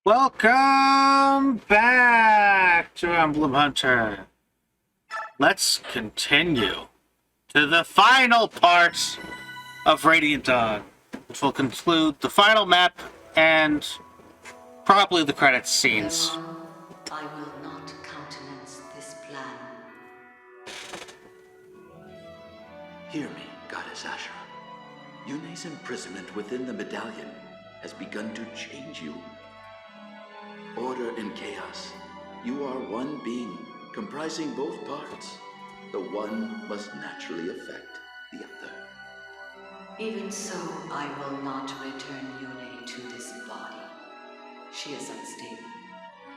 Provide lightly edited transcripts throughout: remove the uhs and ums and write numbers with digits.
Welcome back to Emblem Hunter. Let's continue to the final part of Radiant Dawn, which will conclude the final map and probably the credits scenes. I will not countenance this plan. Hear me, Goddess Ashura. Yune's imprisonment within the medallion has begun to change you. Order and chaos. You are one being, comprising both parts. The one must naturally affect the other. Even so, I will not return Yune to this body. She is unstable,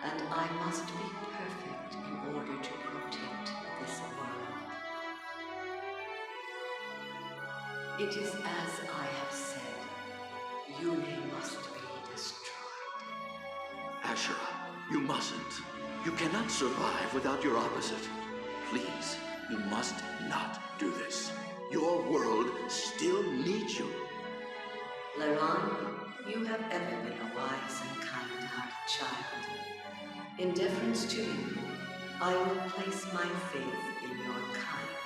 and I must be perfect in order to protect this world. It is as I have said. Yune must be destroyed. Ashura, you mustn't. You cannot survive without your opposite. Please, you must not do this. Your world still needs you. Leron, you have ever been a wise and kind-hearted child. In deference to you, I will place my faith in your kind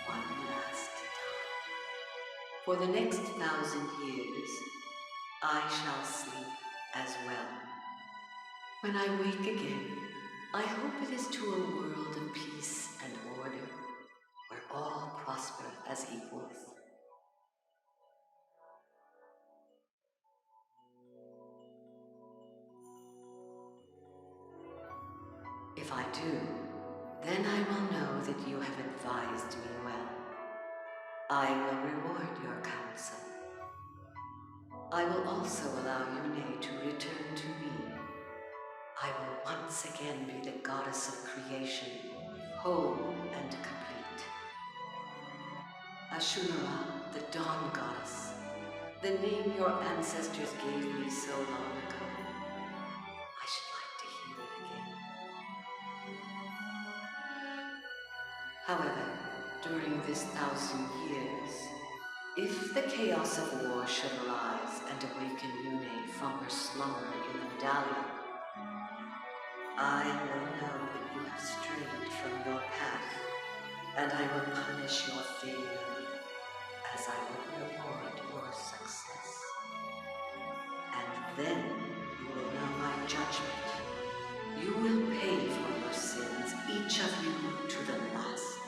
one last time. For the next 1,000 years, I shall sleep as well. When I wake again, I hope it is to a world of peace and order, where all prosper as equals. If I do, then I will know that you have advised me well. I will reward your counsel. I will also allow Yune to return to me. I will once again be the goddess of creation, whole and complete. Ashura, the dawn goddess, the name your ancestors gave me so long ago. I should like to hear it again. However, during this 1,000 years, if the chaos of war should arise and awaken Yune from her slumber in the medallion, I will know that you have strayed from your path, and I will punish your failure as I will reward your success. And then you will know my judgment. You will pay for your sins, each of you to the last.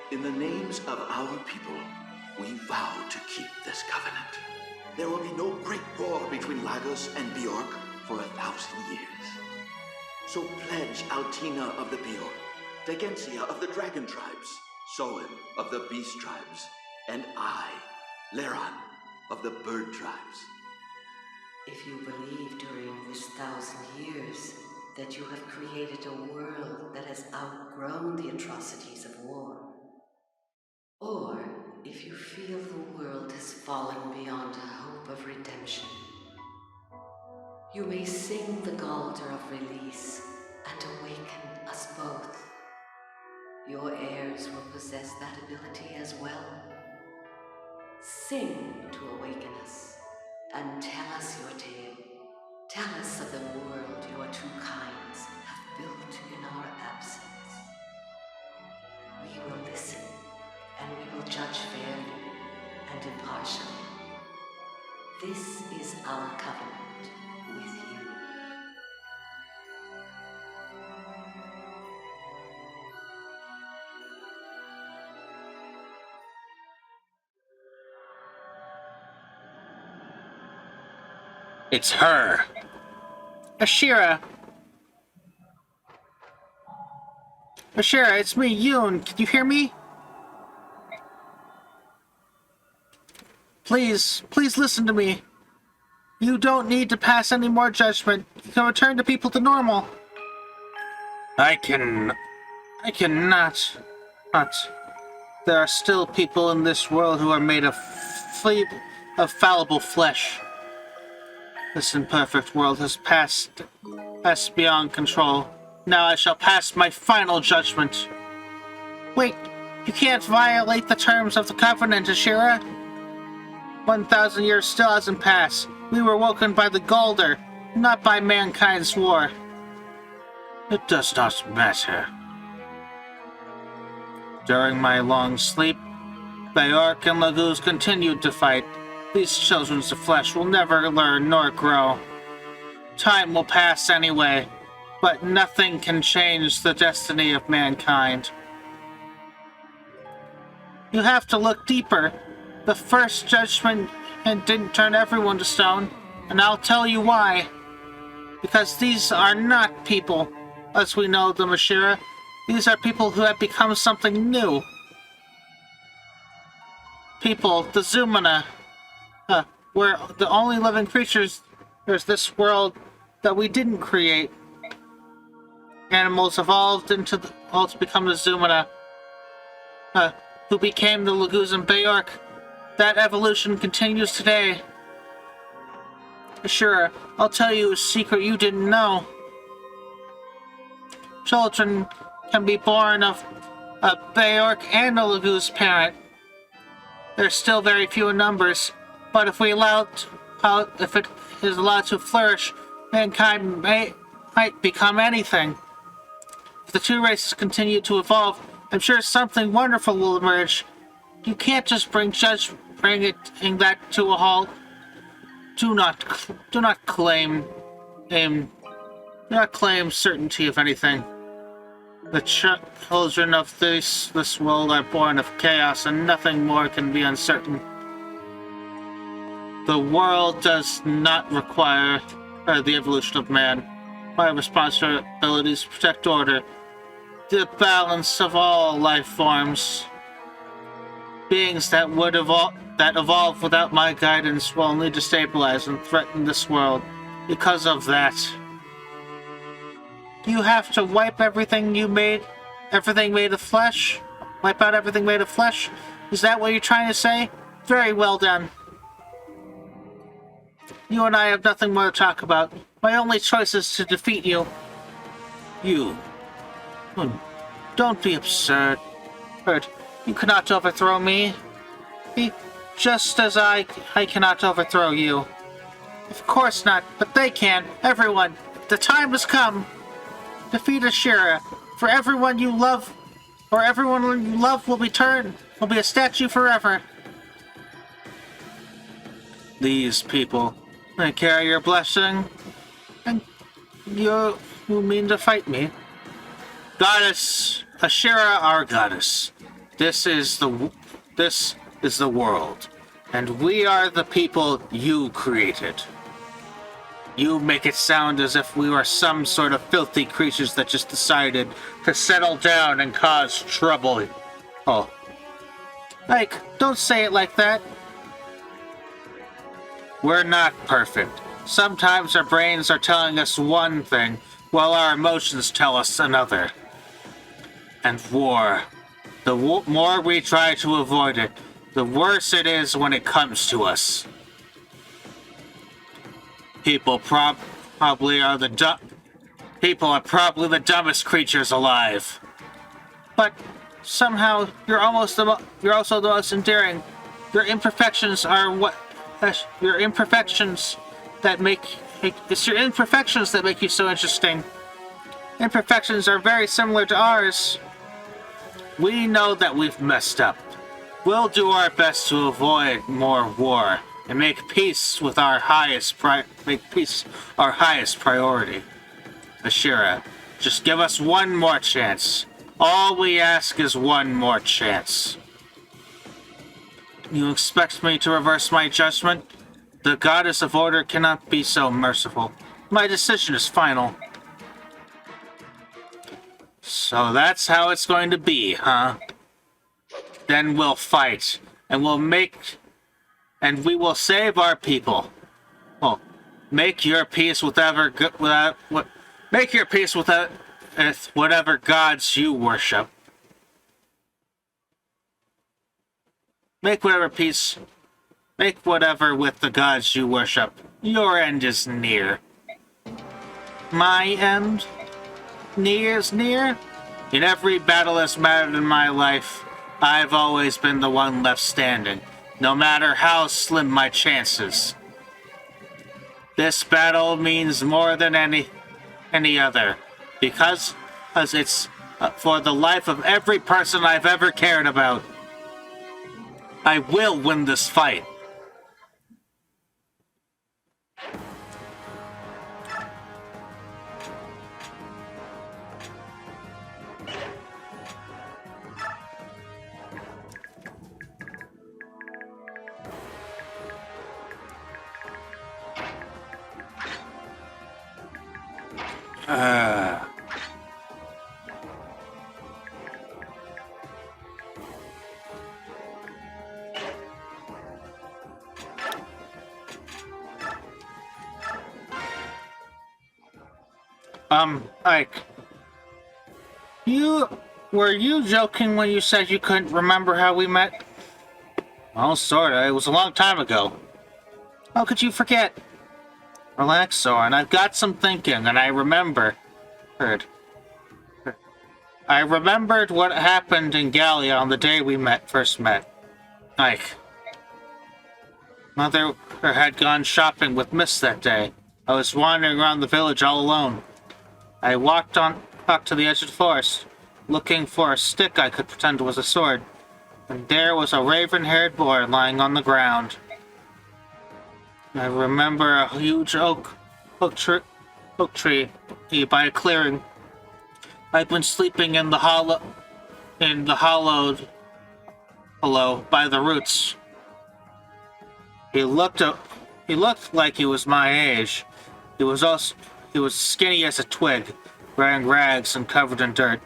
In the names of our people, we vow to keep this covenant. There will be no great war between Lagos and Bjork for 1,000 years. So pledge Altina of the Bjork, Dagensia of the Dragon Tribes, Soen of the Beast Tribes, and I, Leron of the Bird Tribes. If you believe during this 1,000 years that you have created a world that has outgrown the atrocities of war, or if you feel the world has fallen beyond hope of redemption, you may sing the Galder of release and awaken us both. Your heirs will possess that ability as well. Sing to awaken us, and tell us your tale. Tell us of the world your two kinds have built in our absence. We will listen, and we will judge fairly and impartially. This is our covenant with you. It's her. Ashura. Ashura, it's me, Yoon. Can you hear me? Please listen to me. You don't need to pass any more judgment. You can return the people to normal. I cannot. But there are still people in this world who are made of fallible flesh. This imperfect world has passed beyond control. Now I shall pass my final judgment. Wait, you can't violate the terms of the covenant, Ashura. 1,000 years still hasn't passed. We were woken by the Golder, not by mankind's war. It does not matter. During my long sleep, Bayork and Laguz continued to fight. These children of flesh will never learn nor grow. Time will pass anyway, but nothing can change the destiny of mankind. You have to look deeper. The first judgment didn't turn everyone to stone, and I'll tell you why. Because these are not people, as we know them, Ashira. These are people who have become something new. People, the Zumana, were the only living creatures. There's this world that we didn't create. Animals evolved all to become the Zumana, who became the Laguz and Bayork. That evolution continues today. Sure, I'll tell you a secret you didn't know. Children can be born of a Bayork and a Laguz parent. They're still very few in numbers, but if it is allowed to flourish, mankind might become anything. If the two races continue to evolve, I'm sure something wonderful will emerge. You can't just bring that to a halt. Do not claim certainty of anything. The children of this world are born of chaos, and nothing more can be uncertain. The world does not require the evolution of man. My responsibility is to protect order, the balance of all life forms. Beings that evolve without my guidance will only destabilize and threaten this world. Because of that, you have to wipe everything made of flesh? Wipe out everything made of flesh? Is that what you're trying to say? Very well done. You and I have nothing more to talk about. My only choice is to defeat you. Don't be absurd. You cannot overthrow me. Just as I cannot overthrow you. Of course not, but they can. Everyone. The time has come. Defeat Ashira. For everyone you love, or everyone you love will be a statue forever. These people, they carry your blessing, and you mean to fight me. Goddess, Ashira, our goddess. This is the world, and we are the people you created. You make it sound as if we were some sort of filthy creatures that just decided to settle down and cause trouble. Oh. Don't say it like that. We're not perfect. Sometimes our brains are telling us one thing, while our emotions tell us another. And war. The more we try to avoid it, the worse it is when it comes to us. People are probably the dumbest creatures alive. But somehow you're also the most endearing. Your imperfections that make you so interesting. Imperfections are very similar to ours. We know that we've messed up. We'll do our best to avoid more war and make peace our highest priority. Ashira, just give us one more chance. All we ask is one more chance. You expect me to reverse my judgment? The goddess of order cannot be so merciful. My decision is final. So that's how it's going to be, huh? Then we'll fight, and we will save our people. Well, make your peace with whatever gods you worship. Make whatever with the gods you worship. Your end is near. My end? Is near? In every battle that's mattered in my life, I've always been the one left standing. no matter how slim my chances. This battle means more than any other, because it's for the life of every person I've ever cared about. I will win this fight. Ike, were you joking when you said you couldn't remember how we met? Well, sorta. It was a long time ago. How could you forget? Relax, Soren. I've got some thinking, and I remembered. I remembered what happened in Gallia on the day we first met. Ike. Mother had gone shopping with Miss that day. I was wandering around the village all alone. I walked to the edge of the forest, looking for a stick I could pretend was a sword, and there was a raven-haired boy lying on the ground. I remember a huge oak tree by a clearing. I'd been sleeping in the hollowed below by the roots. He looked like he was my age. He was skinny as a twig, wearing rags and covered in dirt.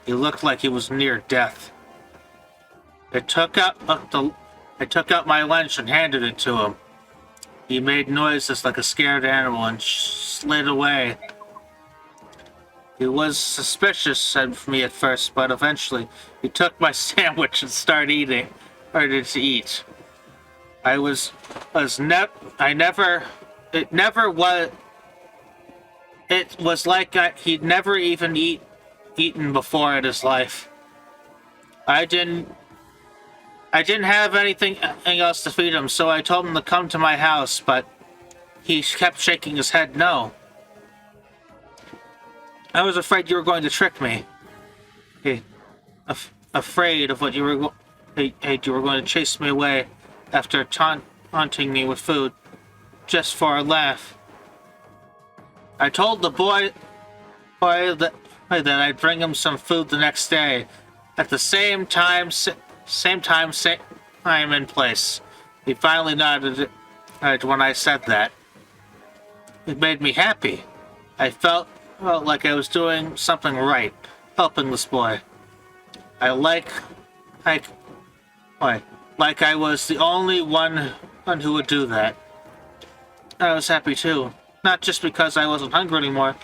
He looked like he was near death. I took out my lunch and handed it to him. He made noises like a scared animal and slid away. He was suspicious of me at first, but eventually he took my sandwich and started to eat. It was like he'd never even eaten before in his life. I didn't have anything else to feed him, so I told him to come to my house, but he kept shaking his head no. I was afraid you were going to trick me. Afraid of what you were going to chase me away after taunting me with food, just for a laugh. I told the boy that I'd bring him some food the next day, at the same time and place. He finally nodded when I said that. It made me happy. I felt like I was doing something right, helping this boy. Like I was the only one who would do that. I was happy too, not just because I wasn't hungry anymore,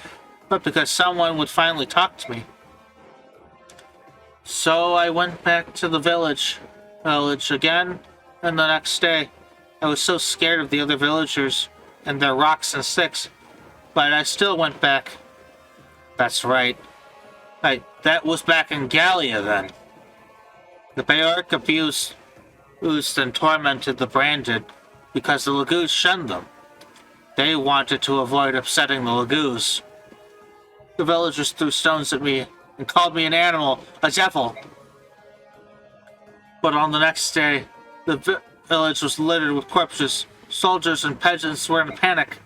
but because someone would finally talk to me. So I went back to the village again, and the next day. I was so scared of the other villagers and their rocks and sticks, but I still went back. That's right. That was back in Gallia then. The Beorc abused and tormented the branded because the Lagoos shunned them. They wanted to avoid upsetting the Lagoos. The villagers threw stones at me and called me an animal, a devil. But on the next day, the village was littered with corpses. Soldiers and peasants were in a panic.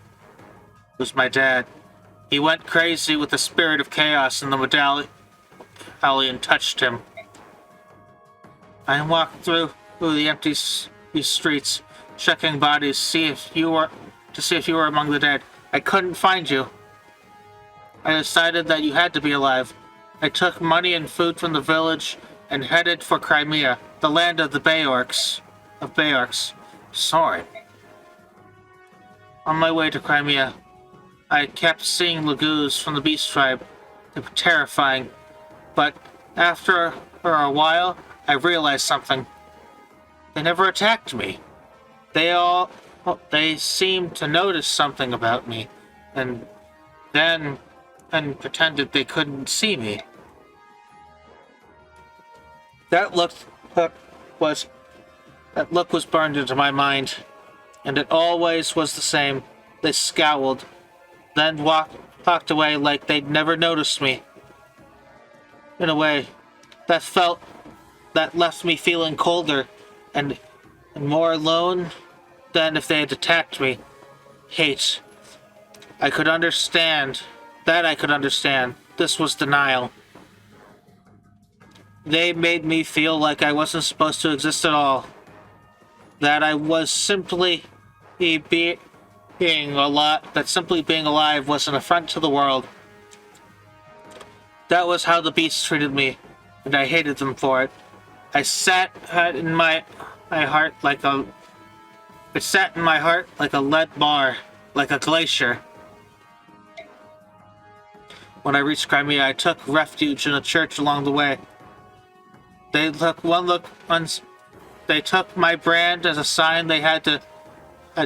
It was my dad. He went crazy with the spirit of chaos, and the medallion touched him. I walked through the empty streets, checking bodies to see if you were among the dead. I couldn't find you. I decided that you had to be alive. I took money and food from the village and headed for Crimea, the land of the Beorcs. Sorry. On my way to Crimea, I kept seeing Lagoos from the Beast Tribe. They were terrifying. But after a while, I realized something. They never attacked me. They seemed to notice something about me, and pretended they couldn't see me. That look was That look was burned into my mind, and it always was the same. They scowled, then walked away like they'd never noticed me. In a way, that left me feeling colder and more alone than if they had attacked me. Hate. I could understand. That I could understand. This was denial. They made me feel like I wasn't supposed to exist at all. That I was simply being that simply being alive was an affront to the world. That was how the beasts treated me, and I hated them for it. I sat in my heart like a It sat in my heart like a lead bar, like a glacier. When I reached Crimea, I took refuge in a church along the way. They took my brand as a sign they had to. They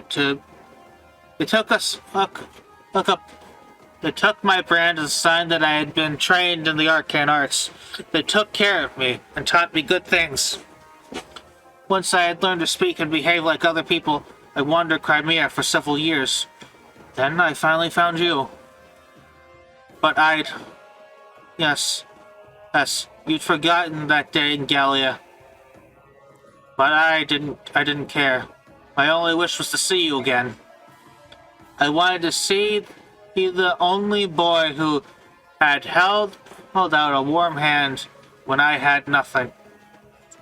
took my brand as a sign that I had been trained in the arcane arts. They took care of me and taught me good things. Once I had learned to speak and behave like other people, I wandered Crimea for several years. Then I finally found you. But Yes, you'd forgotten that day in Gallia. But I didn't care. My only wish was to see you again. I wanted to be the only boy who had held out a warm hand when I had nothing.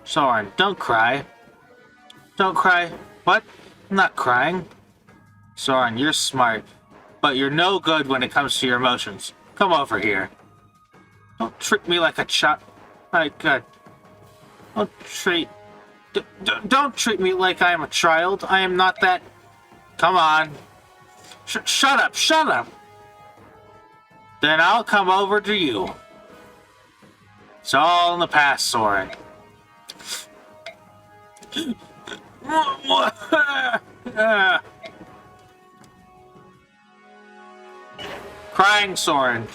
Soren, don't cry. Don't cry. What? I'm not crying. Soren, you're smart, but you're no good when it comes to your emotions. Come over here. Don't treat me like a child. Don't treat me like I am a child. I am not that. Come on. Shut up. Then I'll come over to you. It's all in the past, Soren. Crying Soren.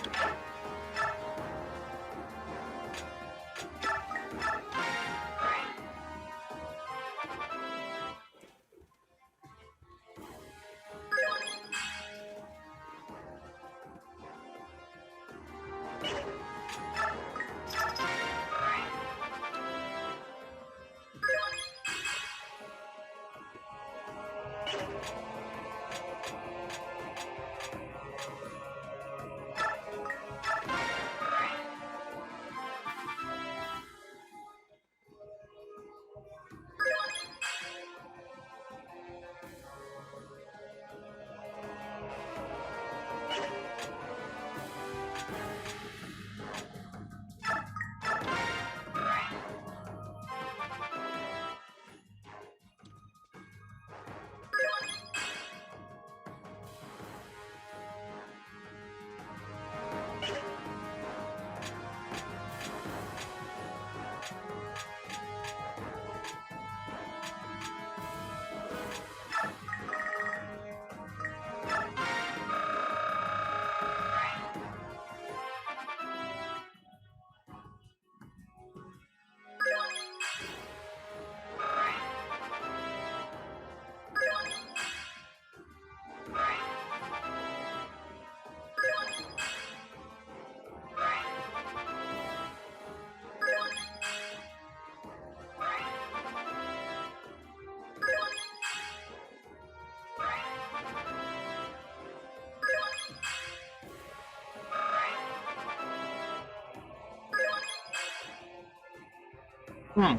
Hmm.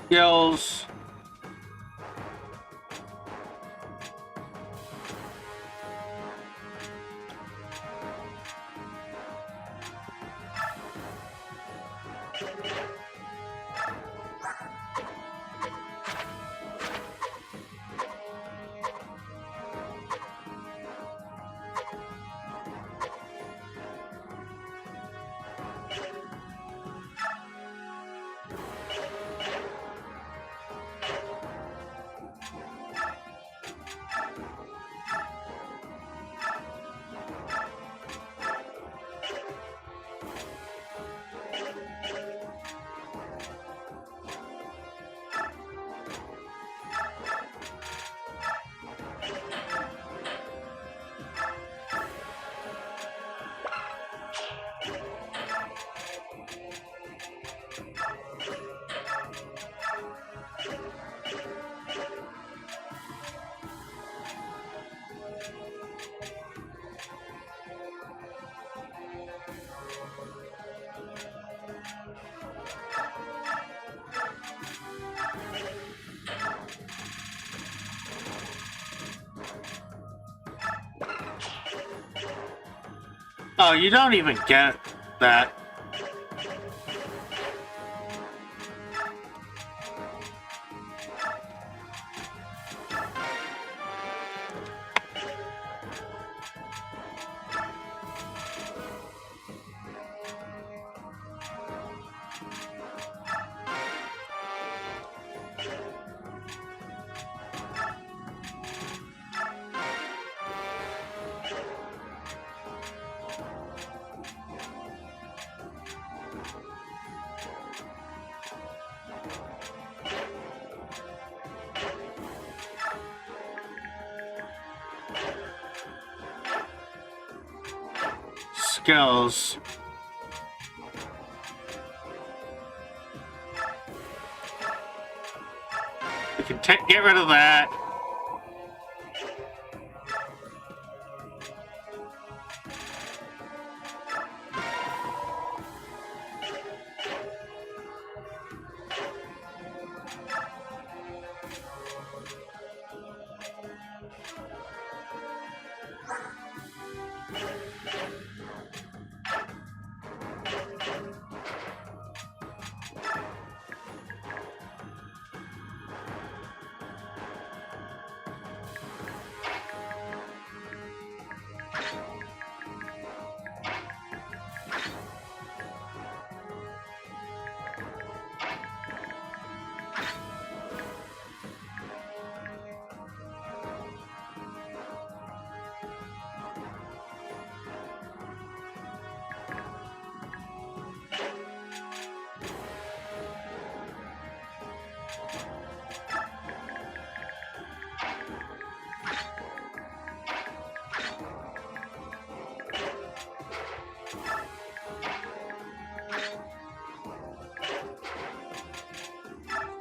Skills. Oh, you don't even get that. Skills. We can get rid of that.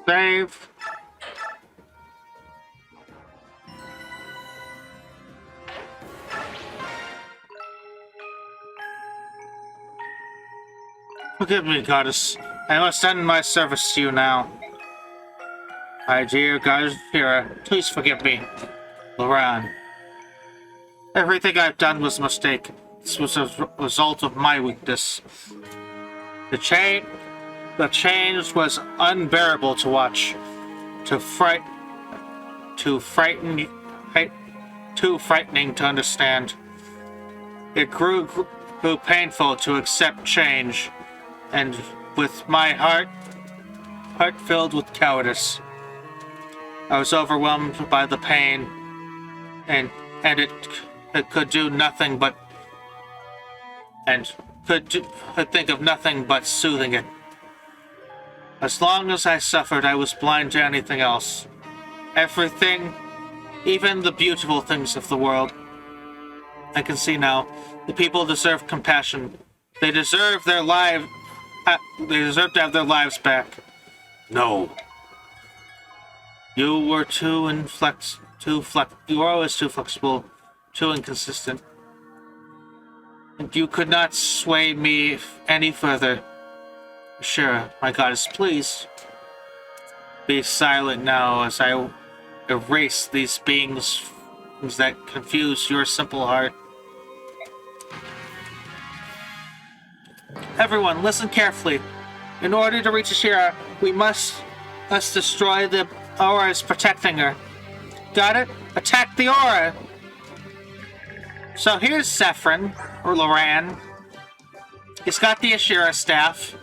Save. Forgive me, goddess. I must end my service to you now. My dear goddess Shira, please forgive me. Loran. Everything I've done was a mistake. This was a result of my weakness. The change was unbearable to watch. Too frightening to understand. It grew painful to accept change, and with my heart filled with cowardice. I was overwhelmed by the pain, and it could do nothing but could think of nothing but soothing it. As long as I suffered, I was blind to anything else. Everything, even the beautiful things of the world. I can see now. The people deserve compassion. They deserve their lives. They deserve to have their lives back. No. You were you were always too flexible, too inconsistent. And you could not sway me any further. Sure, my goddess, please. Be silent now as I erase these beings that confuse your simple heart. Everyone, listen carefully. In order to reach Ashira, we must destroy the auras protecting her. Got it? Attack the aura! So here's Zephyrin, or Loran. He's got the Ashira staff.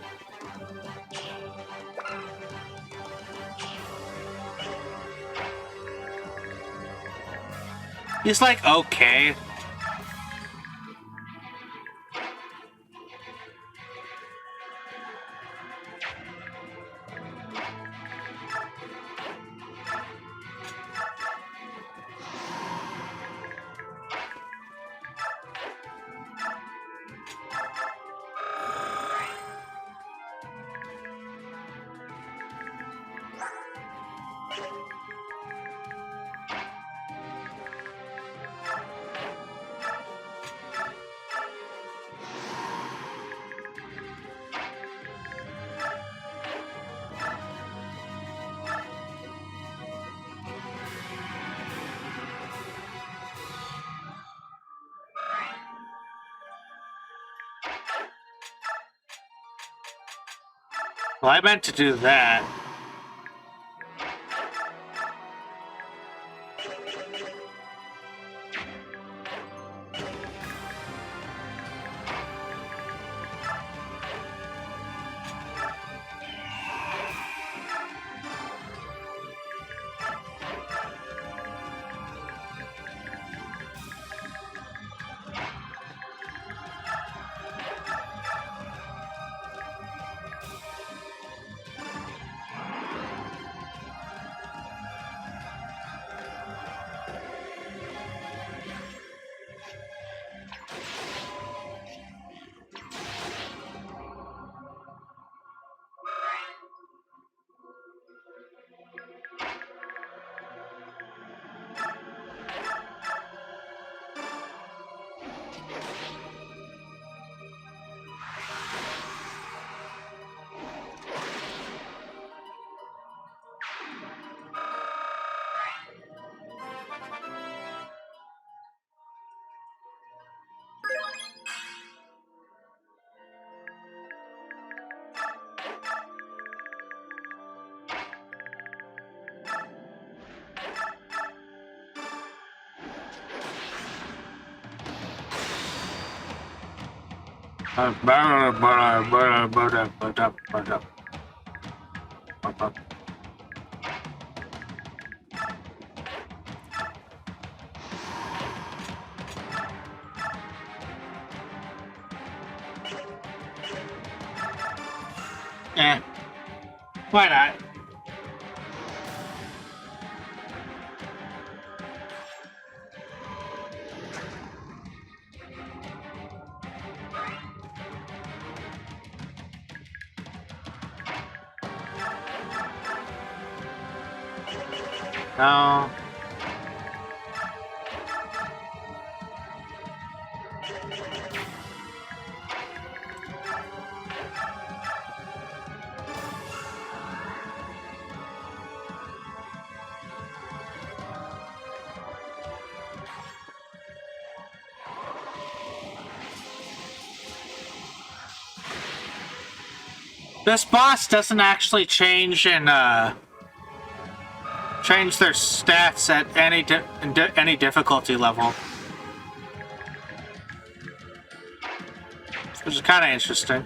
He's like, okay. Well, I meant to do that. Eh, why not? No. This boss doesn't actually change change their stats at any difficulty level, which is kind of interesting.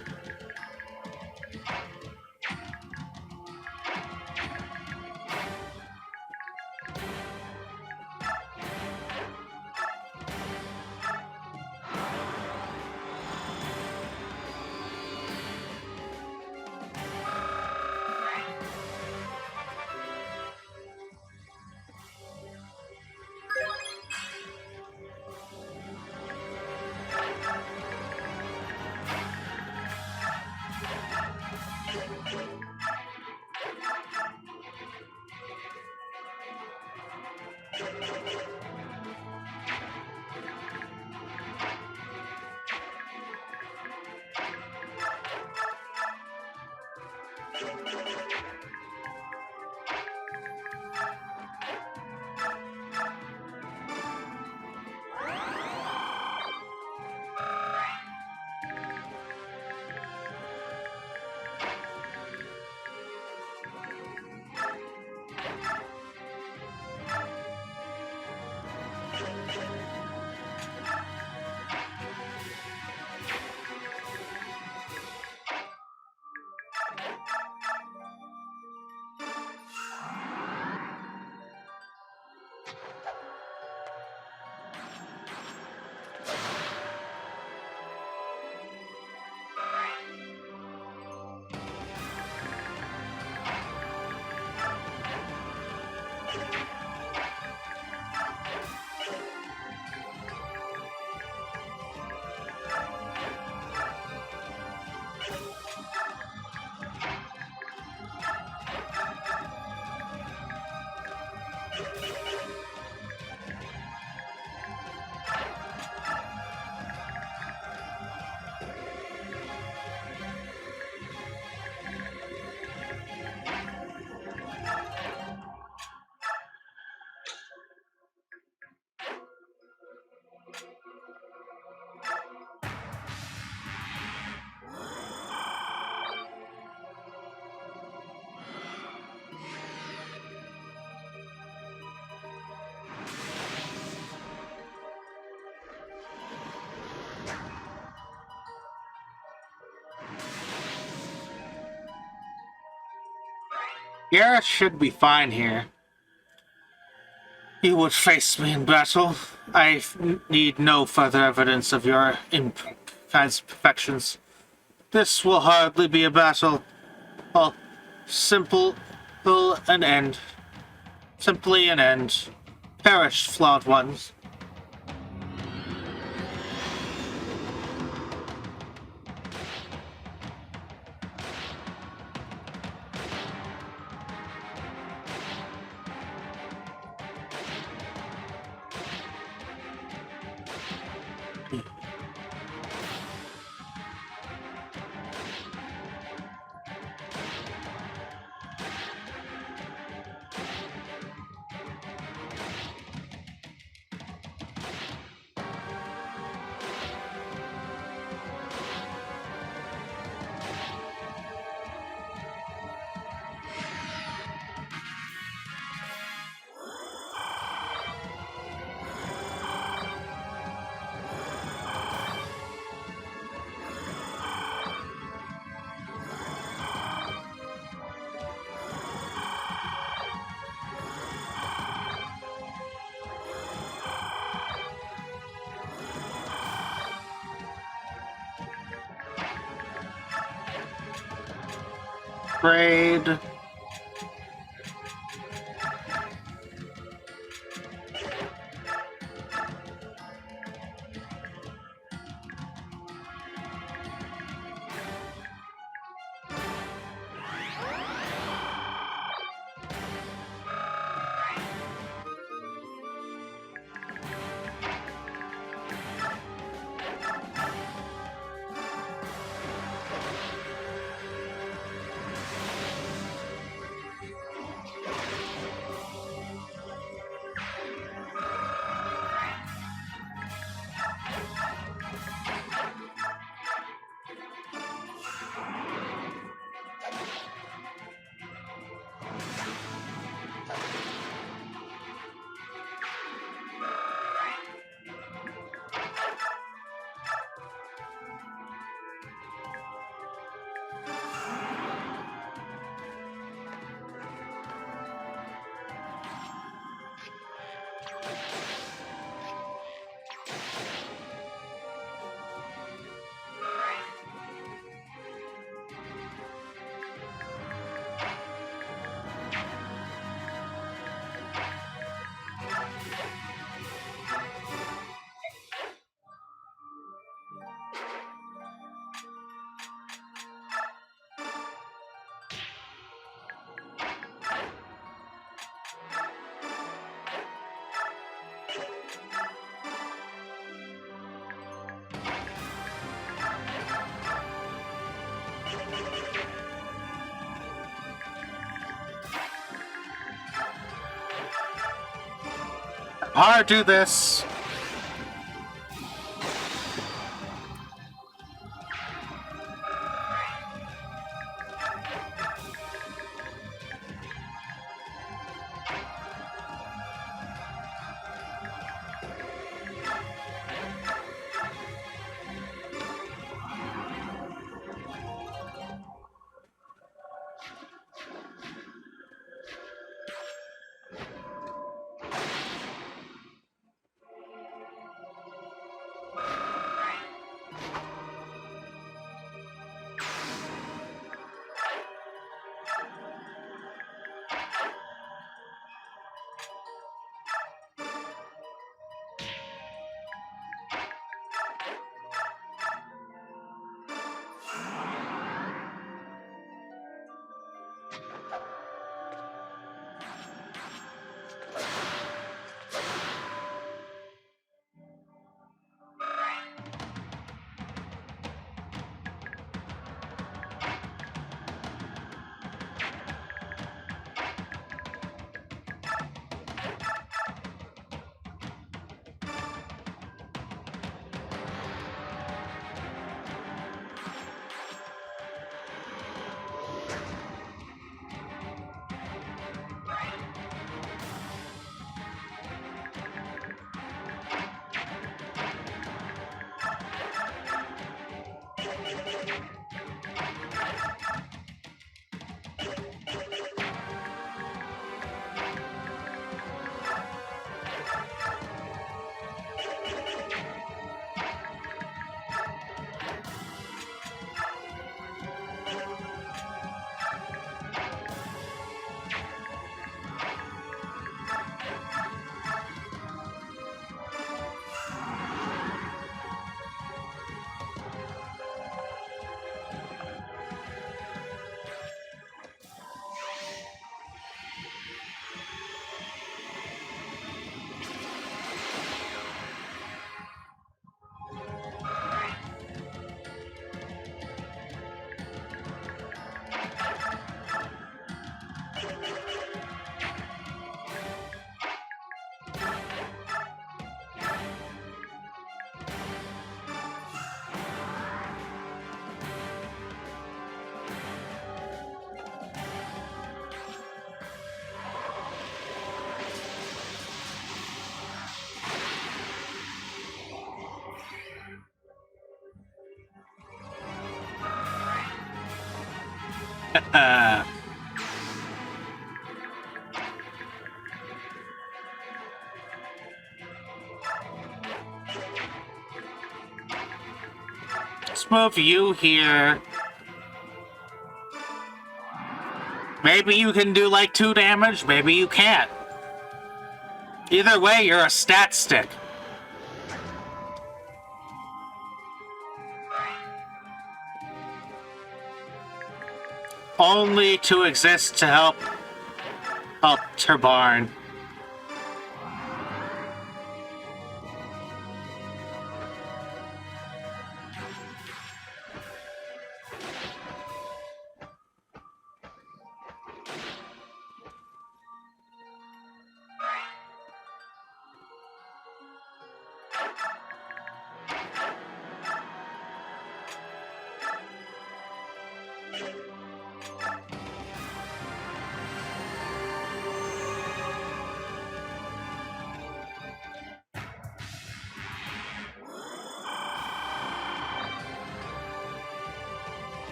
Garrus should be fine here. You would face me in battle. I need no further evidence of your imperfections. This will hardly be a battle. All simple an end. Simply an end. Perish, flawed ones. Trade. Hard do this. Let's move you here. Maybe you can do like 2 damage, maybe you can't. Either way, you're a stat stick. Only to exist to help Turbarn.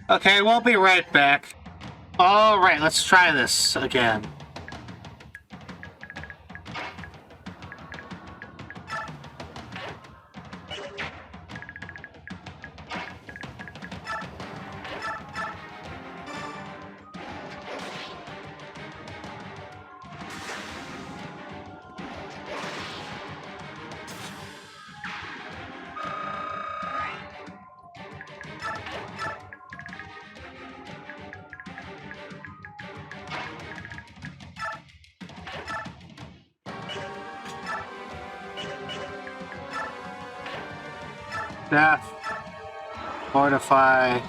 Okay, we'll be right back. Alright, let's try this again. Death. Fortify.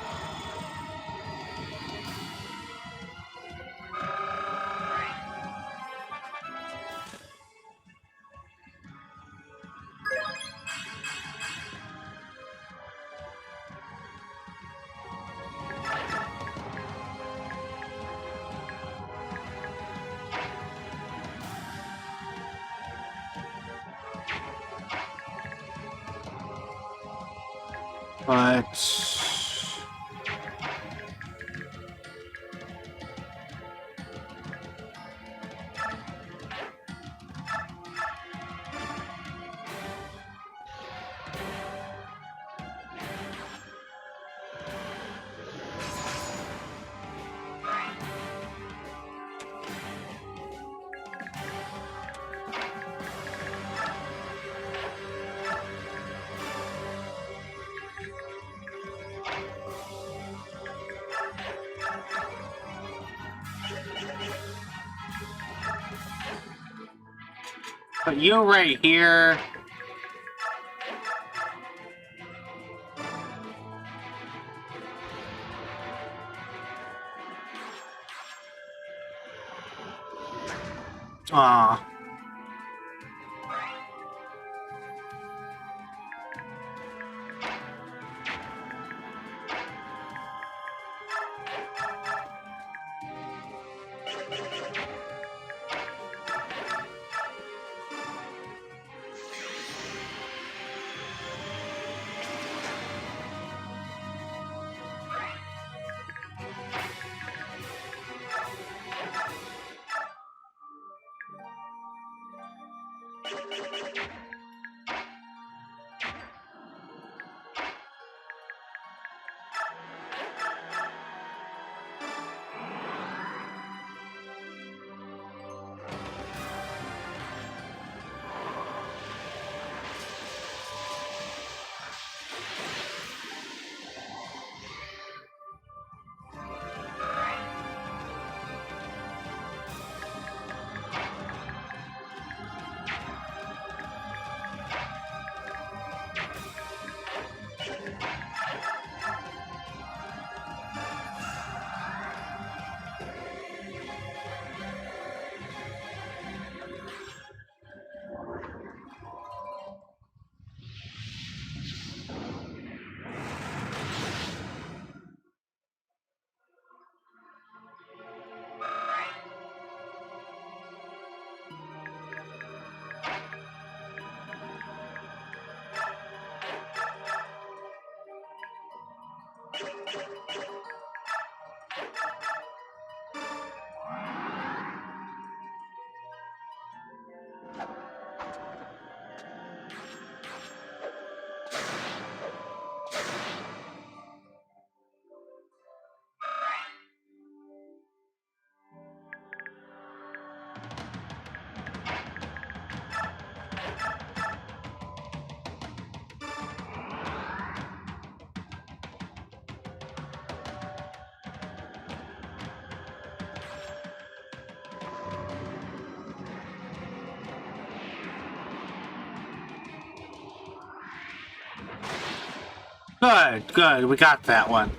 But you right here. Aw. Good, good. We got that one.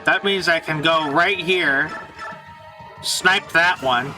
That means I can go right here, snipe that one.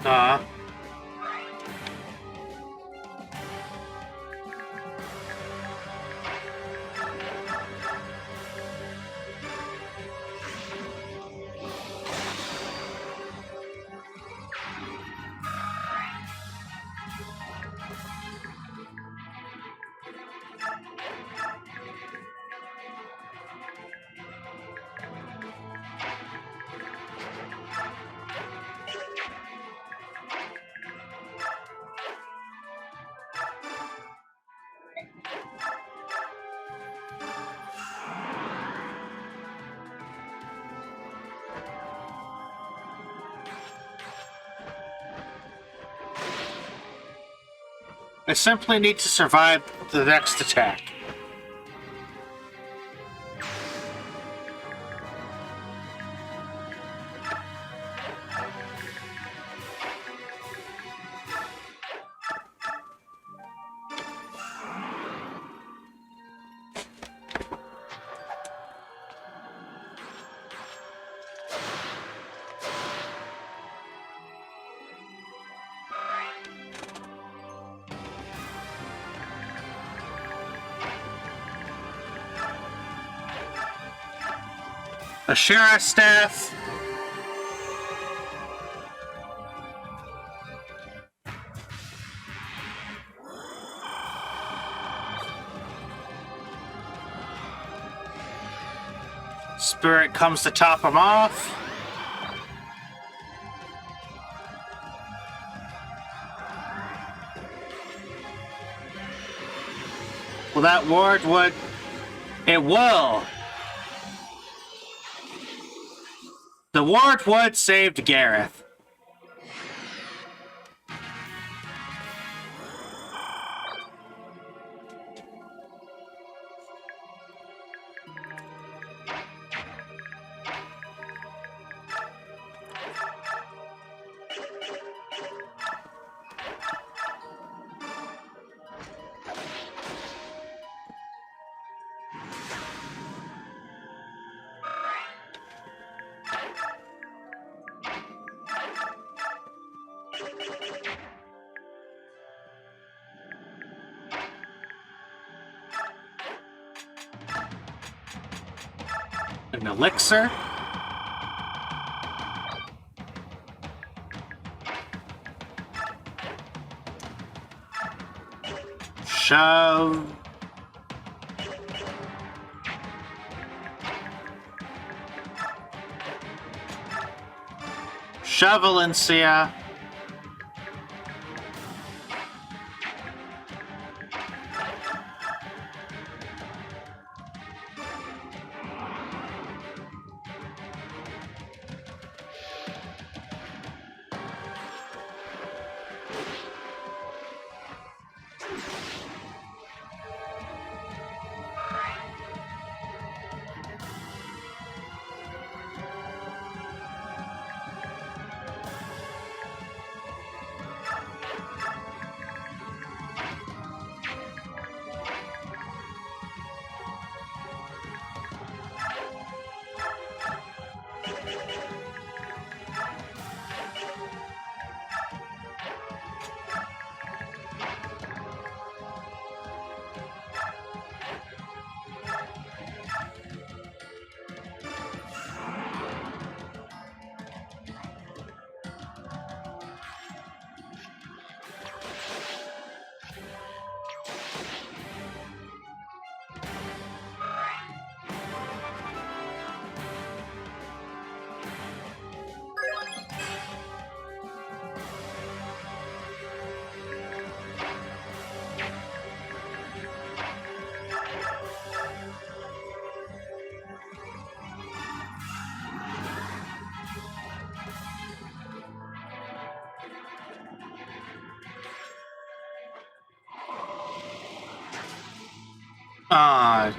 Uh, I simply need to survive the next attack. A Shara staff. Spirit comes to top him off. Will that ward would? It will. The ward would saved Gareth. An elixir. Shove. Valencia. Uh,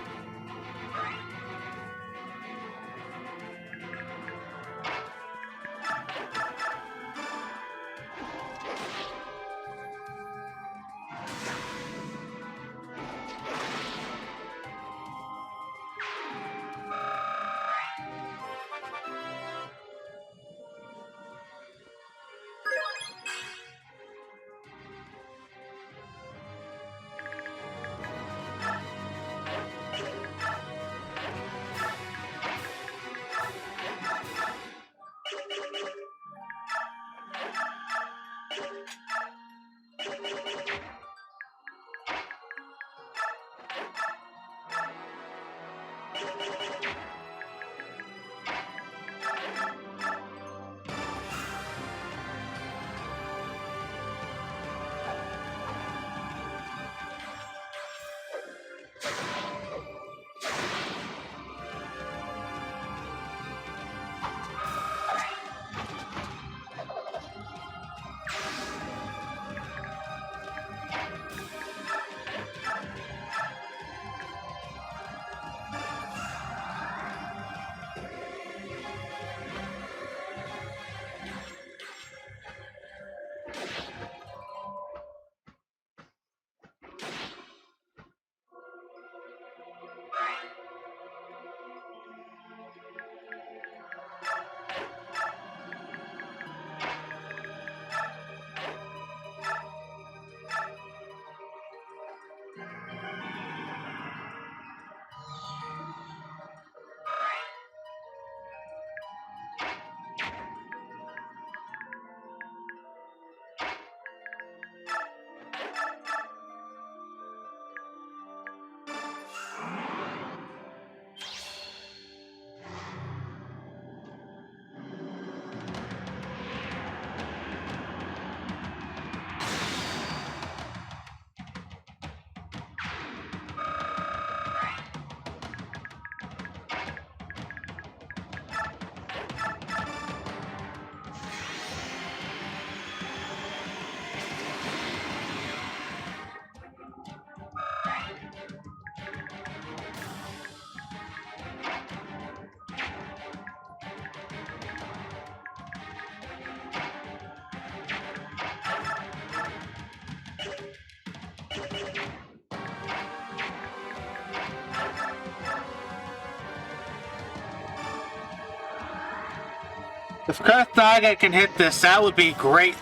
if Karthaga can hit this, that would be great.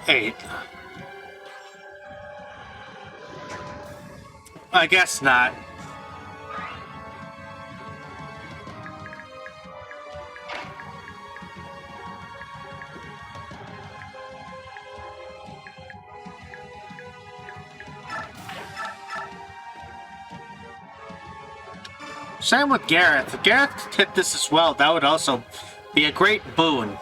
8. I guess not. Same with Gareth. If Gareth could hit this as well, that would also be a great boon.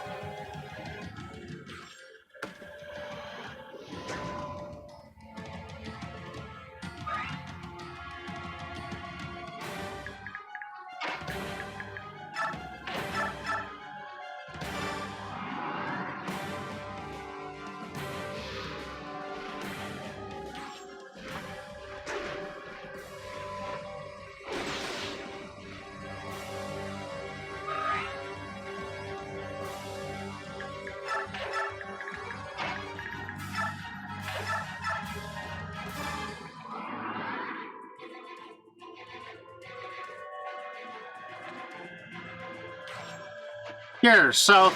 Here, so...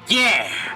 Yeah!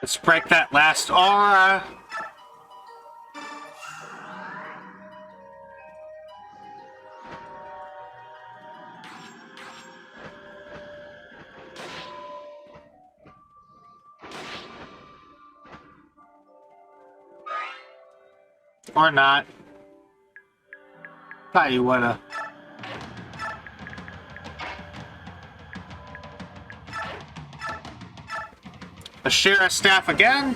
Let's break that last aura. Or not. Thought you woulda. Ashira staff again.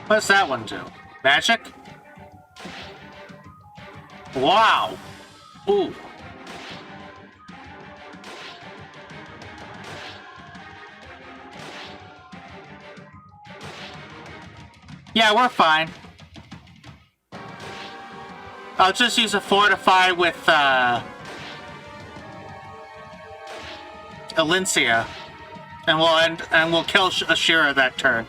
What's that one do? Magic? Wow. Ooh. Yeah, we're fine. I'll just use a fortify with Alencia, and we'll kill Ashira that turn.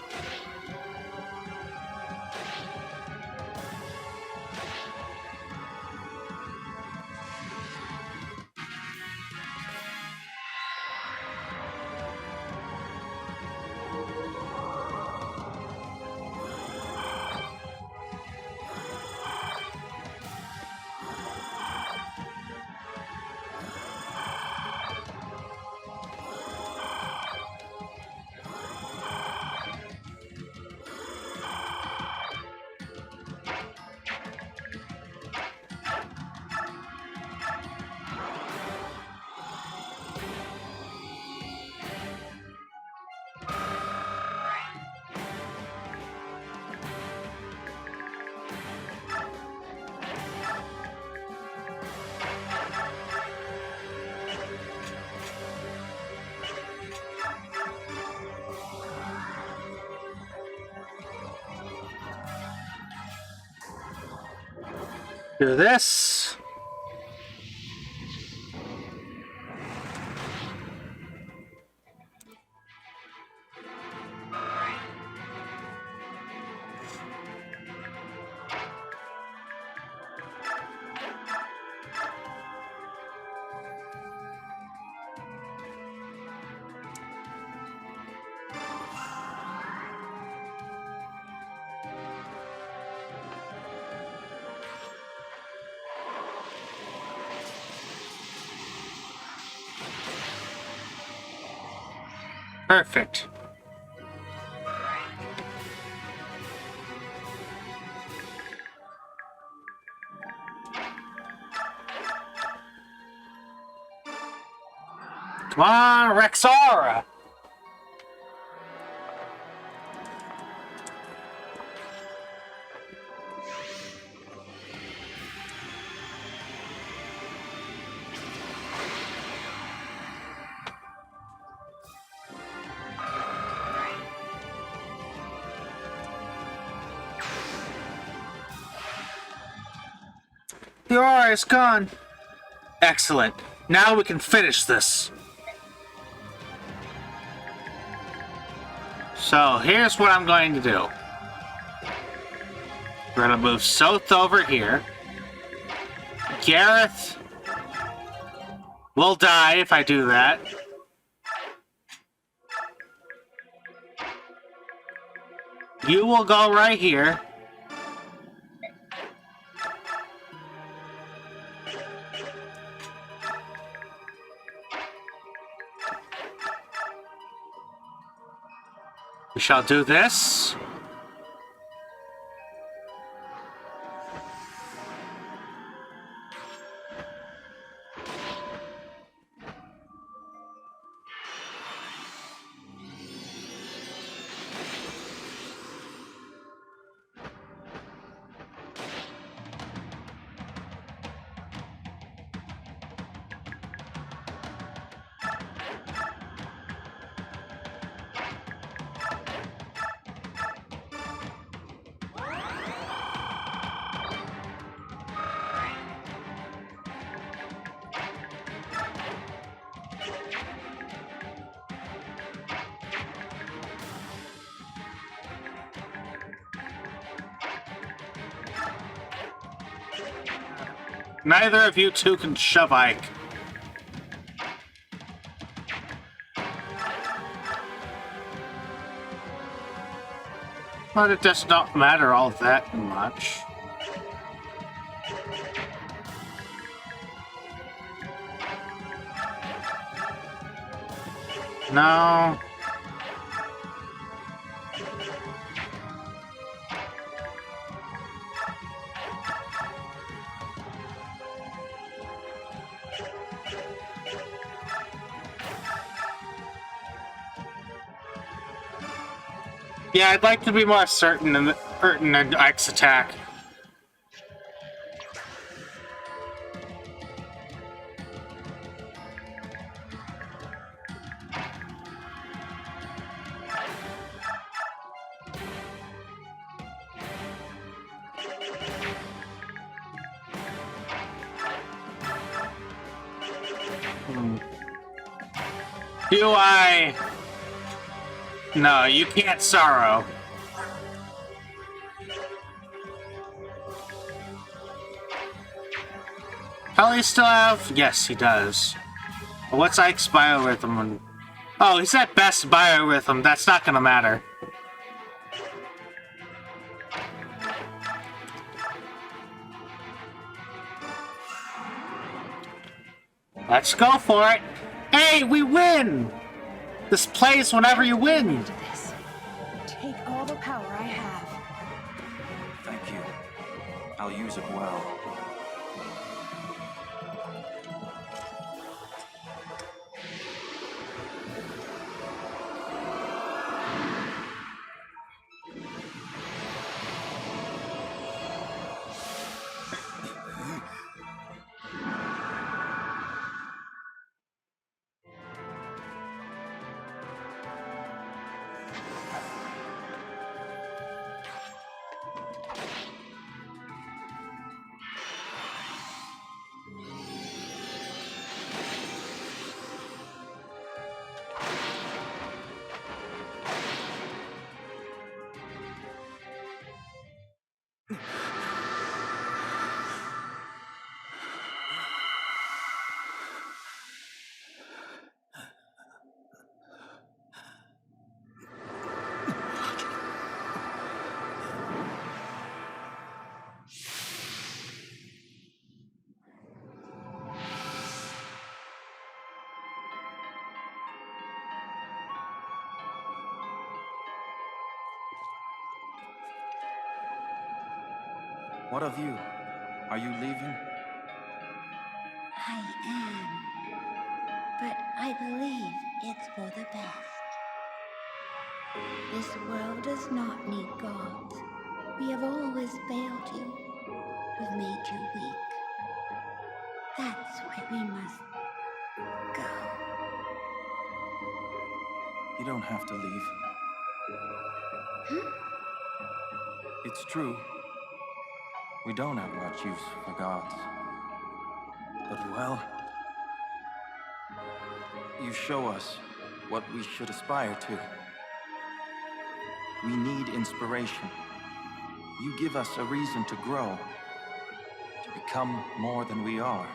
Do this. Perfect. Come on, Rexara! The aura is gone. Excellent. Now we can finish this. So here's what I'm going to do. We're going to move Soth over here. Gareth will die if I do that. You will go right here. We shall do this. Neither of you two can shove Ike. But it does not matter all that much. No. Yeah, I'd like to be more certain in Ike's attack. Do I? No, you can't sorrow. Probably still have? Yes, he does. But what's Ike's biorhythm? Oh, he's at best biorhythm. That's not gonna matter. Let's go for it. Hey, we win! This plays whenever you win. This. Take all the power I have. Thank you. I'll use it well. What of you? Are you leaving? I am. But I believe it's for the best. This world does not need gods. We have always failed you. We've made you weak. That's why we must go. You don't have to leave. It's true. We don't have much use for gods. But well, you show us what we should aspire to. We need inspiration. You give us a reason to grow, to become more than we are.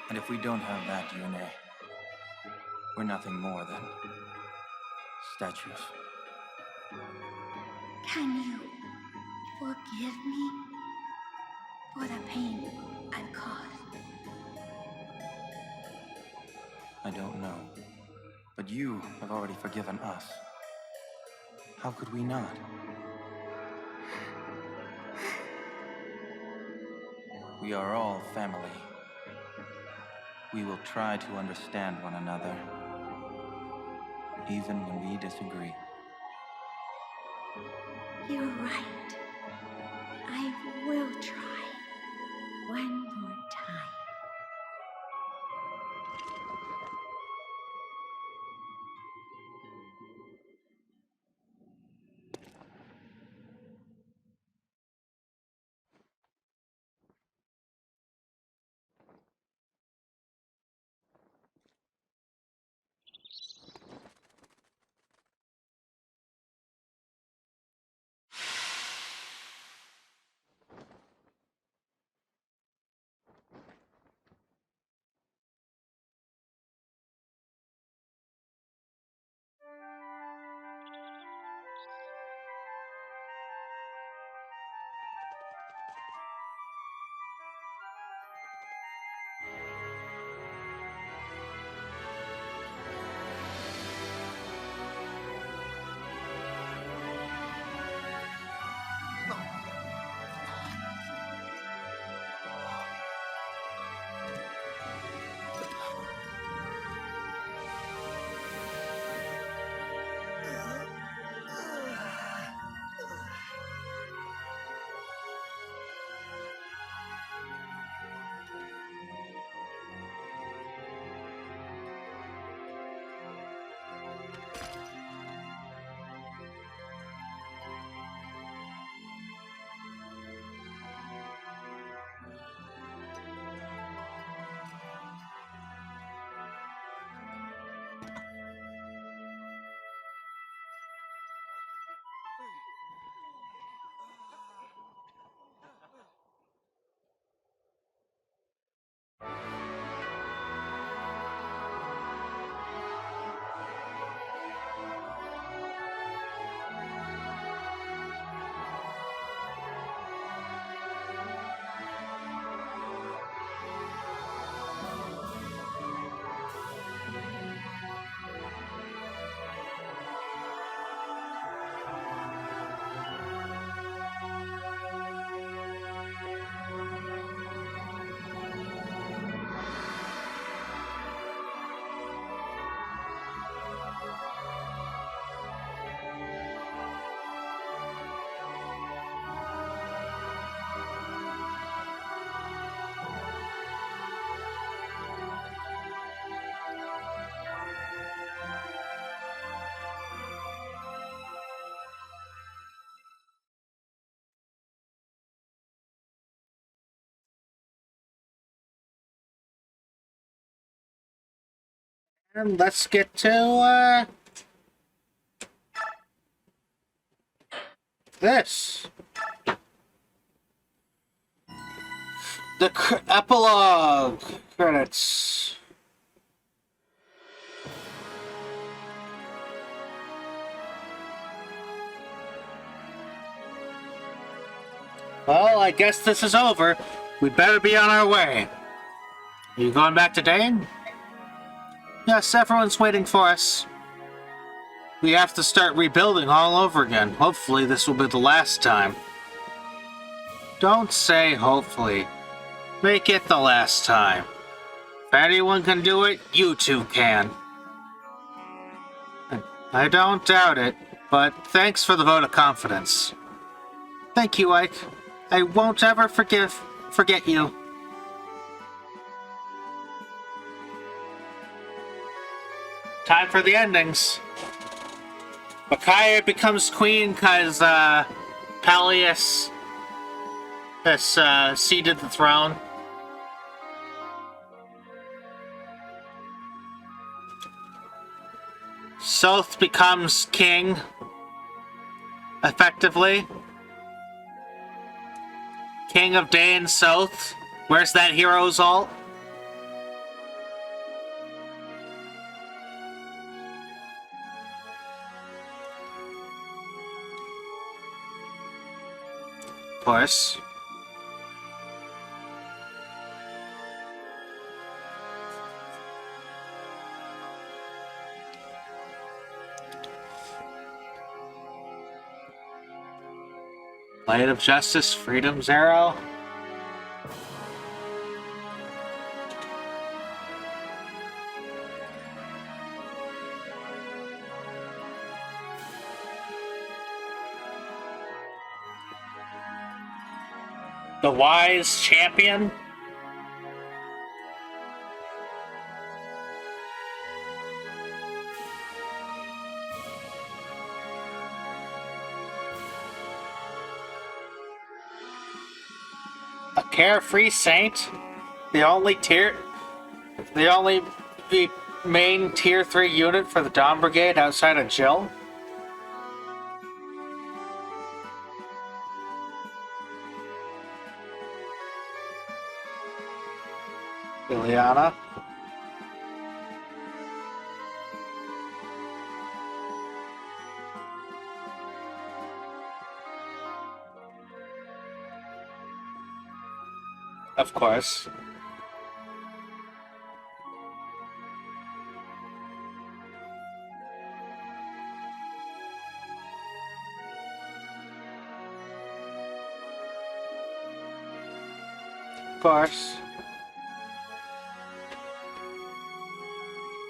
And if we don't have that, Yune, we're nothing more than statues. Can you forgive me for the pain I've caused? I don't know. But you have already forgiven us. How could we not? We are all family. We will try to understand one another, even when we disagree. You're right. I will try one more time. And let's get to, this. The epilogue credits. Well, I guess this is over. We'd better be on our way. Are you going back to Dane? Yes, everyone's waiting for us. We have to start rebuilding all over again. Hopefully this will be the last time. Don't say hopefully. Make it the last time. If anyone can do it, you two can. I don't doubt it, but thanks for the vote of confidence. Thank you, Ike. I won't ever forget you. Time for the endings. Micaiah becomes queen because Peleus has ceded the throne. Soth becomes king, effectively. King of Dane, Soth. Where's that hero's alt? Of course. Light of Justice, Freedom's Arrow. The Wise Champion. A Carefree Saint. The only main tier 3 unit for the Dawn Brigade outside of Jill. Ileana. Of course. Of course.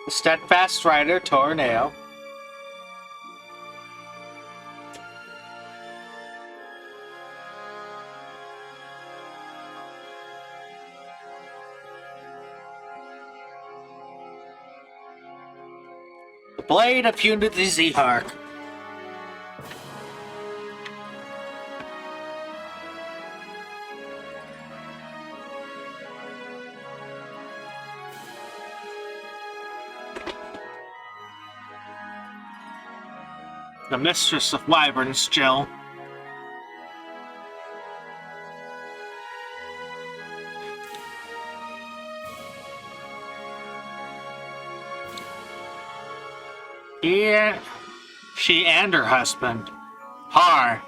The Steadfast Rider, Tornado. The Blade of Unity Zhark. The Mistress of Wyverns, Jill. Yeah, she and her husband. Har.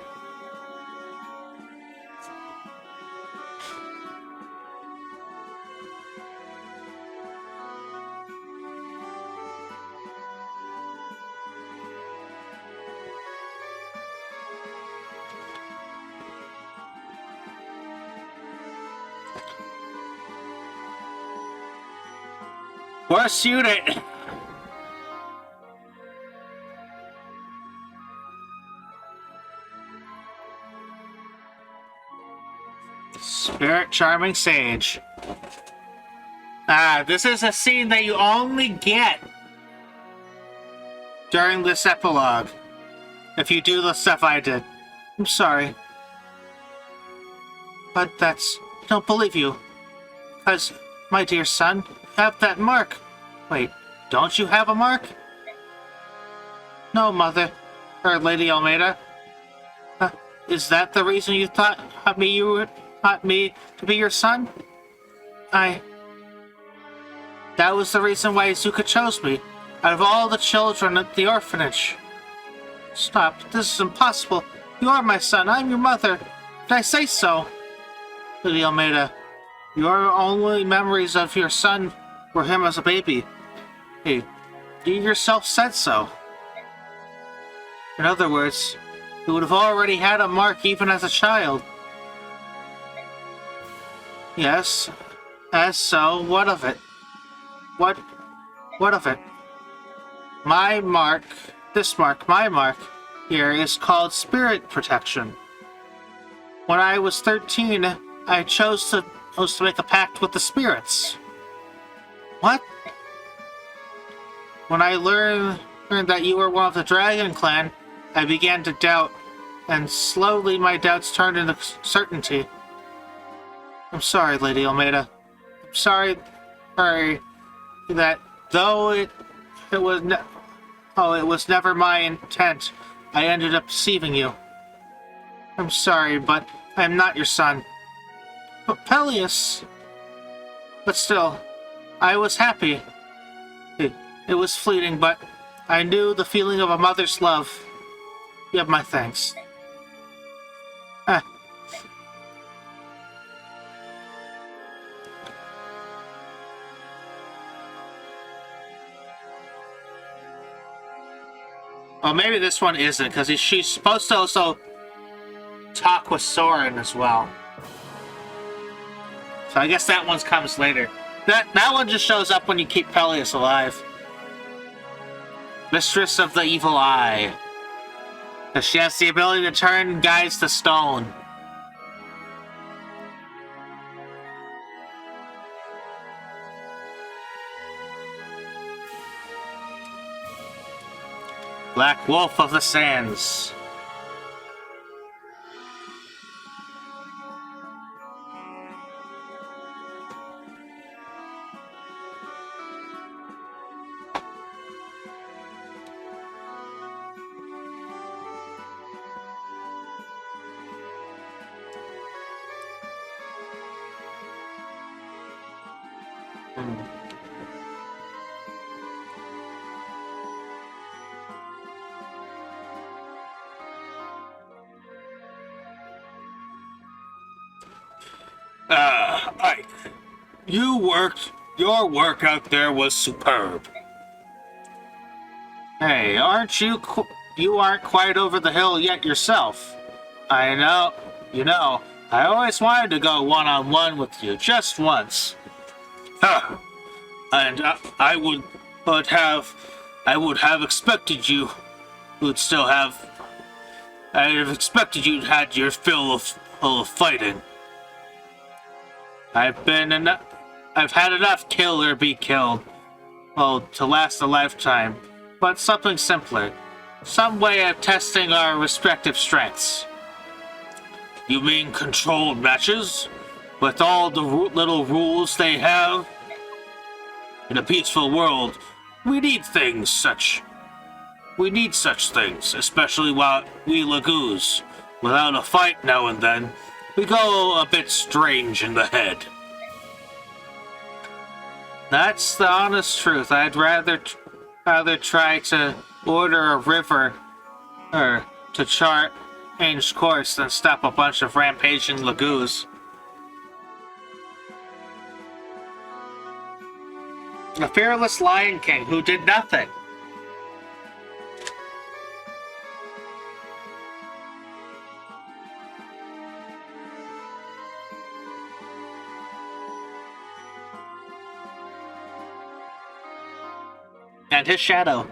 Worst unit. Spirit Charming Sage. This is a scene that you only get during this epilogue. If you do the stuff I did. I'm sorry. But I don't believe you. Because, my dear son, you have that mark. Wait, Don't you have a mark? No, Mother. Or Lady Almeida. Is that the reason you thought you thought me to be your son? That was the reason why Izuka chose me, out of all the children at the orphanage. Stop. This is impossible. You are my son. I'm your mother. Did I say so? Lady Almeida, your only memories of your son were him as a baby. Hey, you yourself said so. In other words, you would have already had a mark even as a child. Yes, as so, what of it? What of it? My mark, my mark, here is called Spirit Protection. When I was 13, I chose to make a pact with the spirits. What? When I learned that you were one of the Dragon Clan, I began to doubt, and slowly my doubts turned into certainty. I'm sorry, Lady Almeida. I'm sorry that though it was never my intent, I ended up deceiving you. I'm sorry, but I'm not your son. But Peleus... But still, I was happy. It was fleeting, but I knew the feeling of a mother's love. You have my thanks. Well, maybe this one isn't, because she's supposed to also talk with Soren as well. So I guess that one comes later. That one just shows up when you keep Peleus alive. Mistress of the Evil Eye. Because she has the ability to turn guys to stone. Black Wolf of the Sands. Your work out there was superb. Hey, you aren't quite over the hill yet yourself. I know, I always wanted to go one-on-one with you, just once. Huh. And I would have expected you would still have, I'd have expected you'd had your fill of fighting. I've had enough kill or be killed, well, to last a lifetime, but something simpler. Some way of testing our respective strengths. You mean controlled matches? With all the little rules they have? In a peaceful world, we need such things, especially while we Lagoos. Without a fight now and then, we go a bit strange in the head. That's the honest truth. I'd rather try to order a river or to change course than stop a bunch of rampaging Lagoos. A fearless Lion King who did nothing. And his shadow.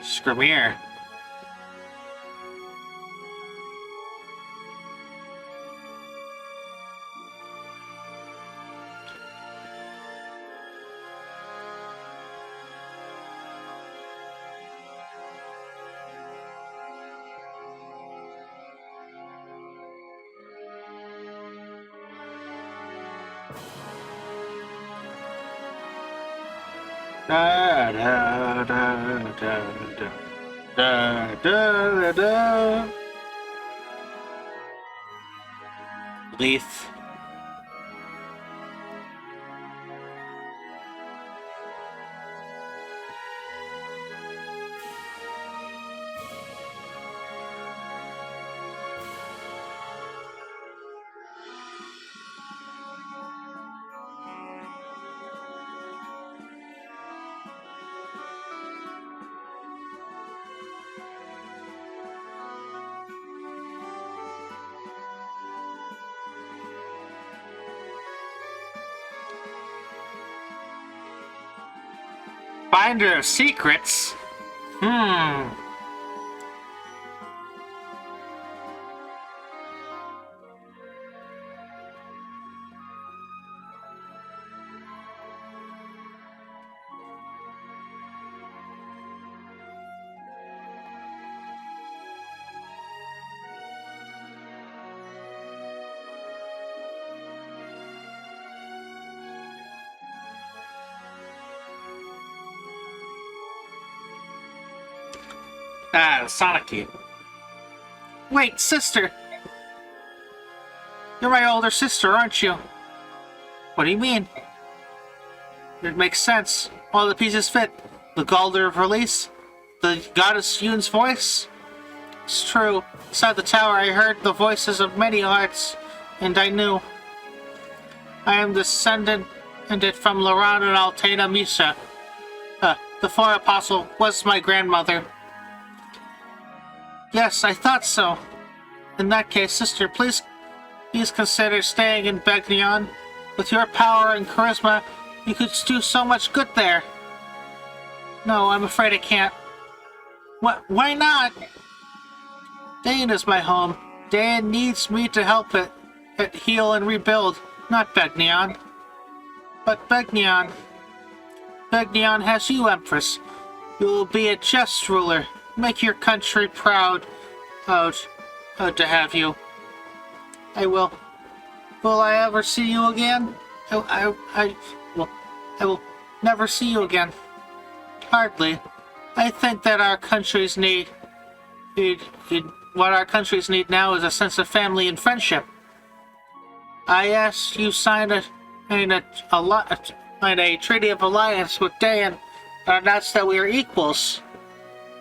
Screamier. Da da da da da da da da. Leaf. Finder of secrets? Hmm. Sonic Key. Wait, sister! You're my older sister, aren't you? What do you mean? It makes sense. All the pieces fit. The Galder of Release, the goddess Yoon's voice. It's true. Inside the tower I heard the voices of many hearts, and I knew. I am descendant from Laran and Altena Misha. The Four Apostle was my grandmother. Yes, I thought so. In that case, sister, please consider staying in Begnion. With your power and charisma, you could do so much good there. No, I'm afraid I can't. What? Why not? Dane is my home. Dane needs me to help it heal and rebuild, not Begnion. But Begnion has you, Empress. You will be a just ruler. Make your country proud. Proud to have you. I will. Will I ever see you again? I will never see you again. Hardly. I think that our countries what our countries need now is a sense of family and friendship. I asked you sign a treaty of alliance with Dan and announce that we are equals.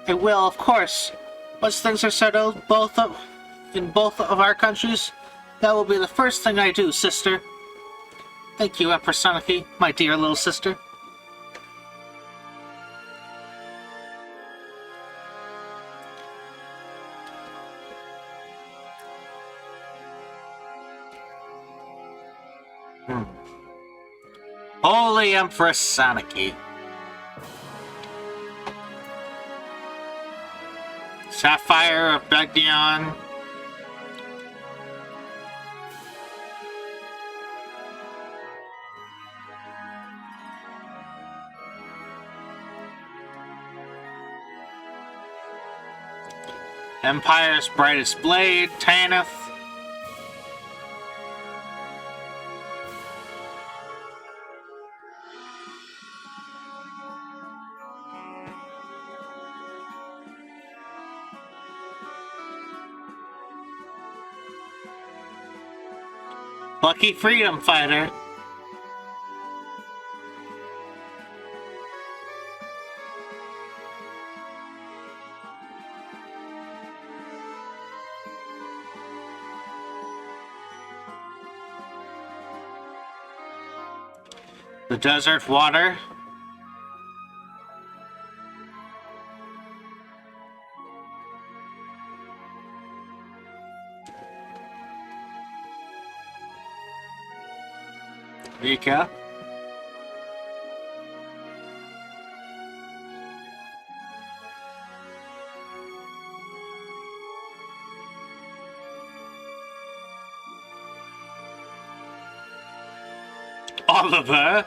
I will, of course. Once things are settled in both of our countries, that will be the first thing I do, sister. Thank you, Empress Soniki, my dear little sister. Holy Empress Soniki. Sapphire of Begnion. Empire's brightest blade, Tanith. Lucky Freedom Fighter. The Desert Water. Rika. Oliver.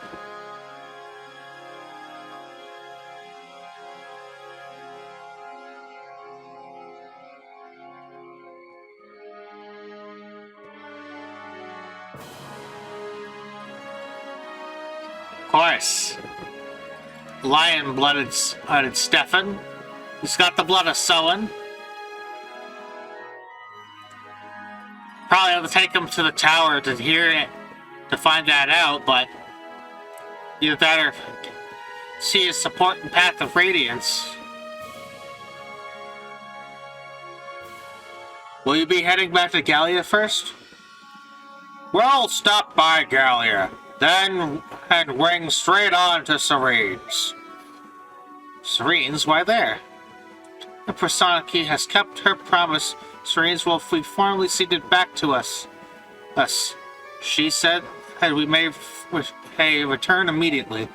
course. Lion-blooded Stefan. He's got the blood of Soen. Probably have to take him to the tower to hear it, to find that out, but either that or see his support in Path of Radiance. Will you be heading back to Gallia first? We'll stop by Gallia, then head wing straight on to Serene's. Serene's? Why there? The Personiki has kept her promise. Serene's will be formally ceded back to us. She said that we may return immediately.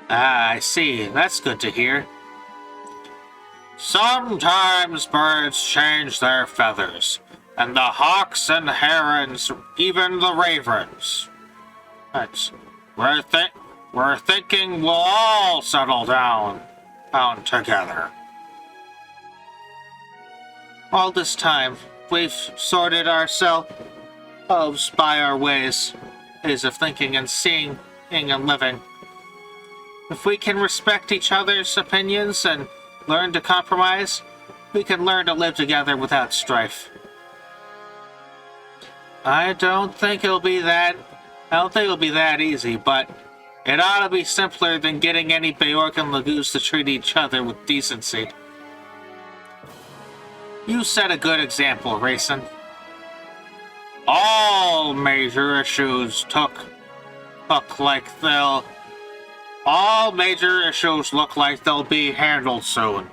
Ah, I see. That's good to hear. Sometimes birds change their feathers, and the hawks and herons, even the ravens. We're thinking we'll all settle down together. All this time, we've sorted ourselves by our ways of thinking and seeing and living. If we can respect each other's opinions and learn to compromise, we can learn to live together without strife. I don't think it'll be that easy, but it ought to be simpler than getting any Beorcan Lagoons to treat each other with decency. You set a good example, Rayson. All major issues look like they'll be handled soon.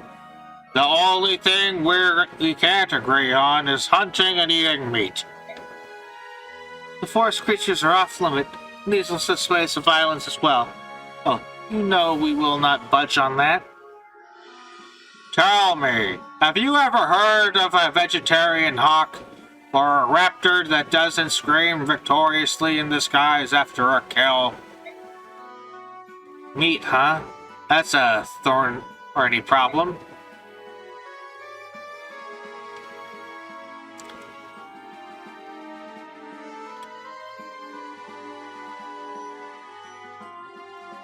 The only thing we can't agree on is hunting and eating meat. The forest creatures are off limit. Needless displays of violence as well. Oh, you know we will not budge on that. Tell me, have you ever heard of a vegetarian hawk or a raptor that doesn't scream victoriously in the skies after a kill? Meat, huh? That's a thorn or any problem.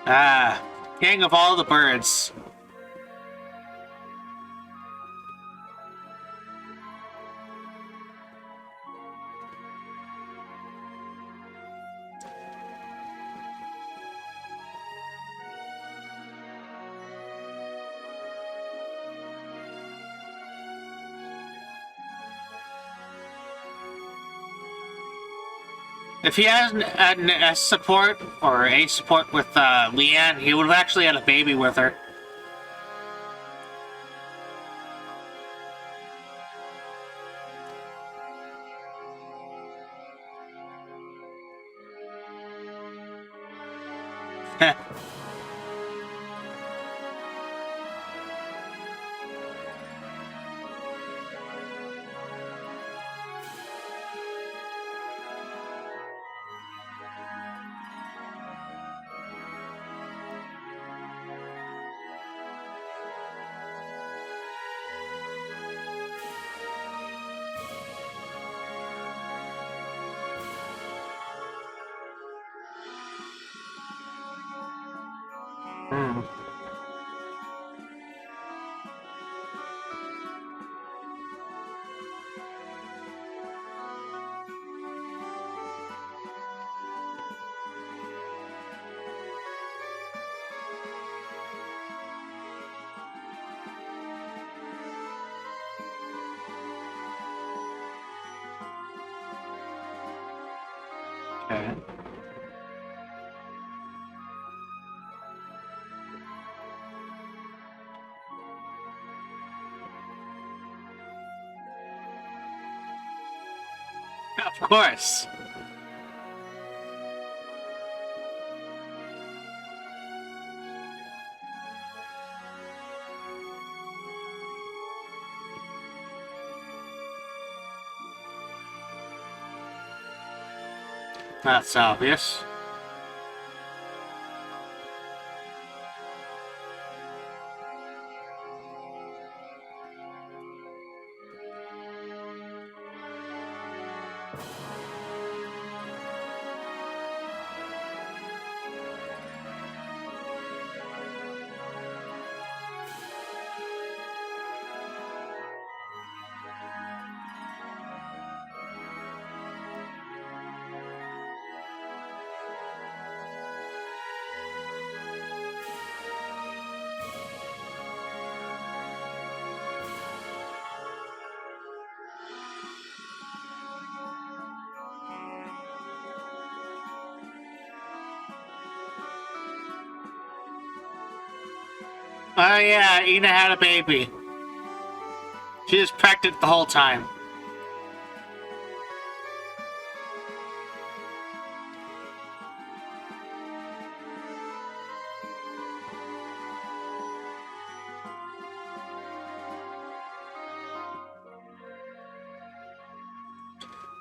Ah, king of all the birds. If he hadn't had an S support or A support with Leanne, he would have actually had a baby with her. Heh. Okay. Of course. That's obvious. Oh yeah, Ina had a baby. She was pregnant the whole time.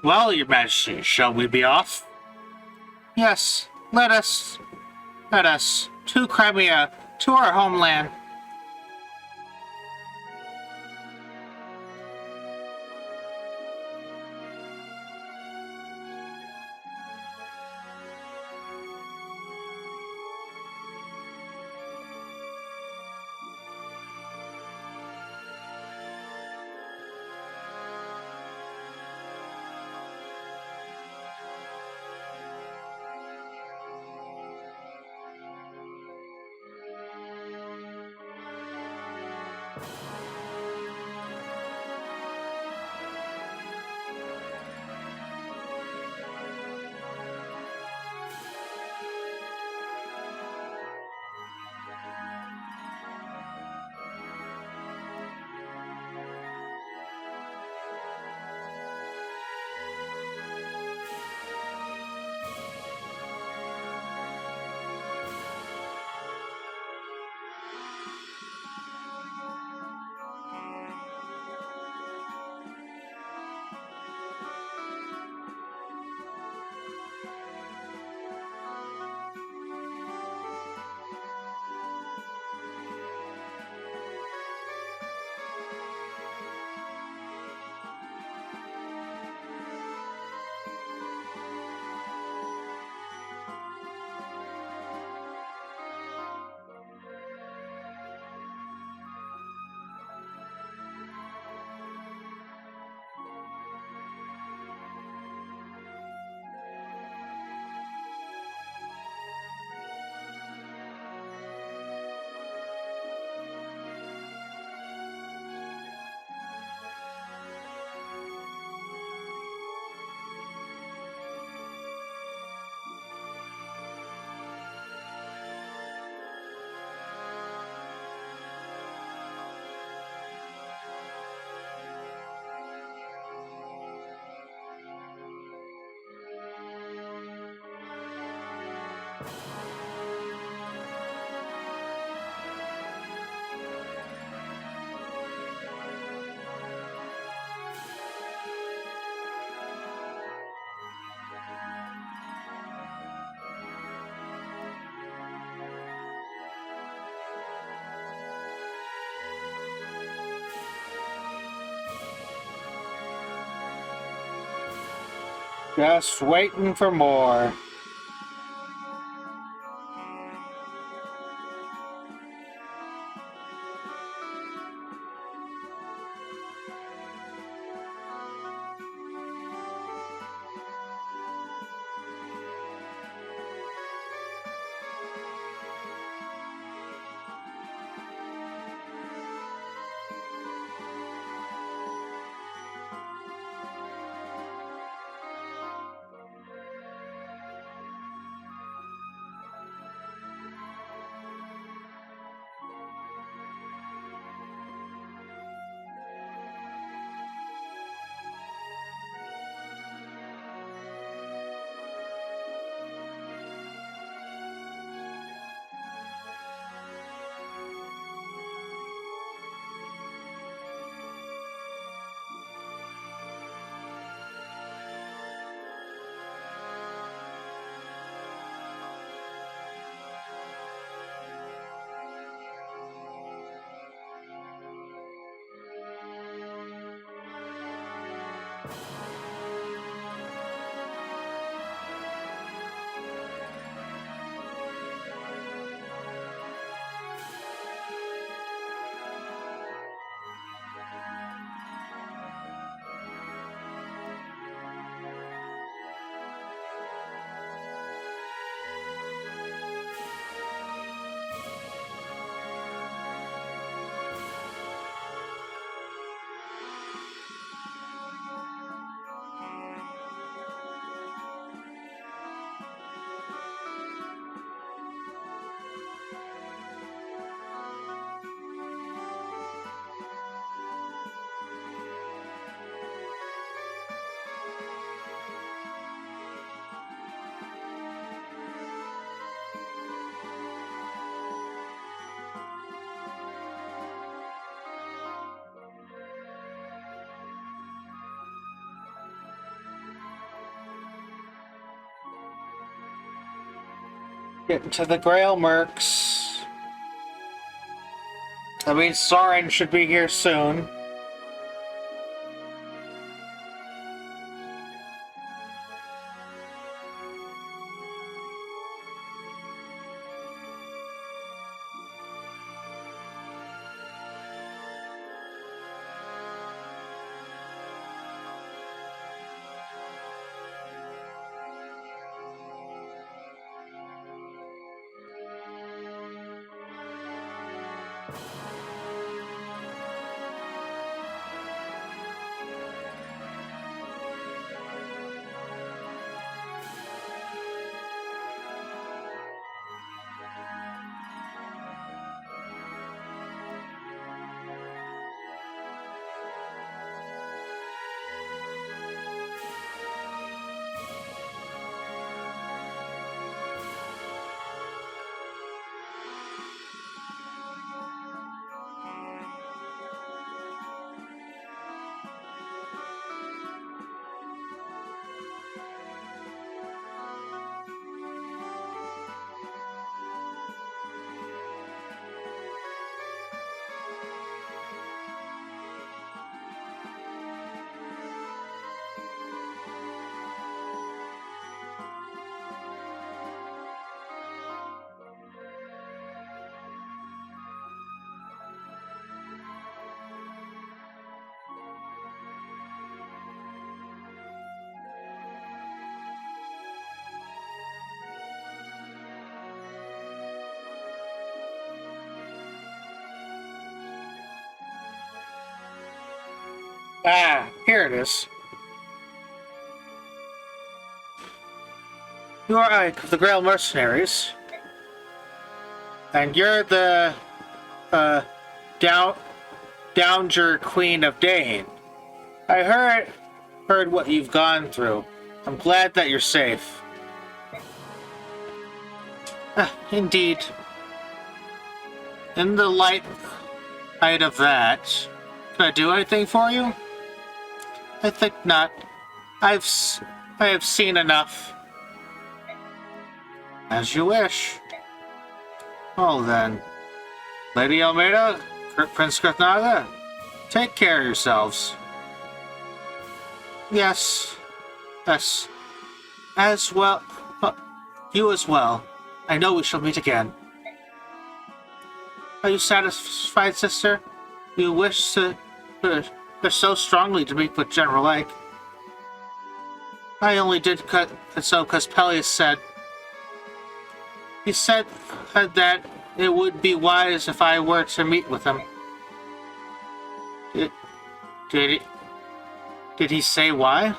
Well, Your Majesty, shall we be off? Yes, let us. Let us. To Crimea, to our homeland. Just waiting for more. Getting to the Grail Mercs. I mean, Soren should be here soon. Ah, here it is. You are Ike of the Grail Mercenaries. And you're the, Downger Queen of Dane. I heard what you've gone through. I'm glad that you're safe. Indeed. In the light of that, can I do anything for you? I think not. I have seen enough. As you wish. Oh then. Lady Almeida, Prince Gretnaga, take care of yourselves. Yes. Yes. As well. You as well. I know we shall meet again. Are you satisfied, sister? You wish to... so strongly to meet with General Ike. I only did so because Peleus said... He said that it would be wise if I were to meet with him. Did he say why?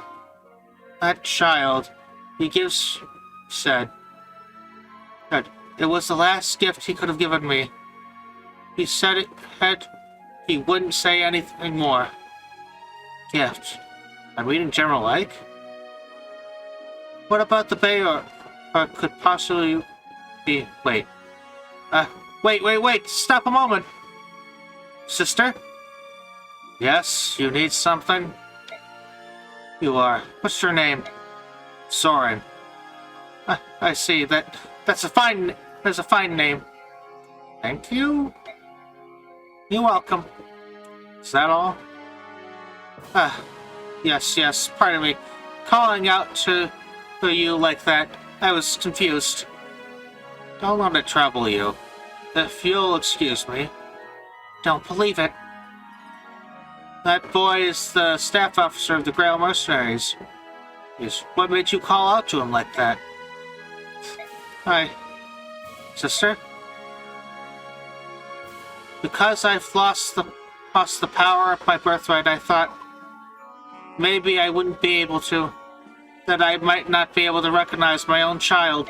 That child, said that it was the last gift he could have given me. He said he wouldn't say anything more. Gift. I'm reading General Ike? What about the bay or could possibly be... Wait. Wait, stop a moment! Sister? Yes, you need something? You are. What's your name? Soren. I see. That's a fine name. Thank you. You're welcome. Is that all? Yes, pardon me. Calling out to you like that, I was confused. Don't let it trouble you. If you'll excuse me. Don't believe it. That boy is the staff officer of the Grail Mercenaries. What made you call out to him like that? Hi. Sister? Because I've lost the power of my birthright, I thought maybe I wouldn't be able to. That I might not be able to recognize my own child.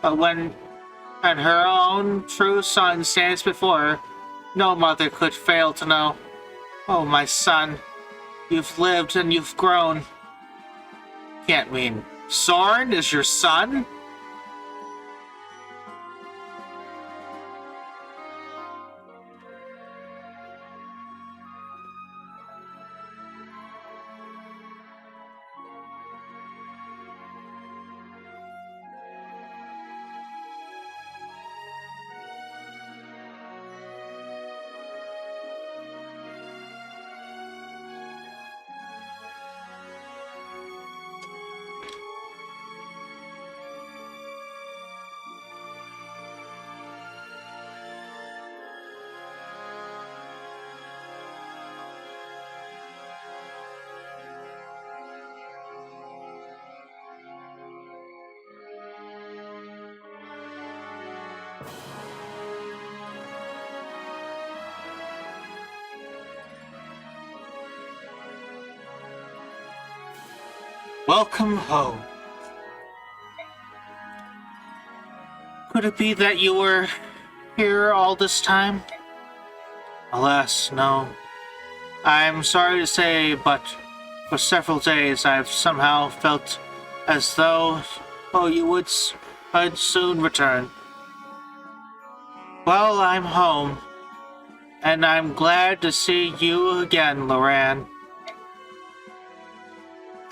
But when her own true son stands before her, no mother could fail to know. Oh, my son, you've lived and you've grown. Can't mean Soren is your son? Welcome home. Could it be that you were here all this time? Alas, no. I'm sorry to say, but for several days I've somehow felt as though you would soon return. Well, I'm home, and I'm glad to see you again, Loran.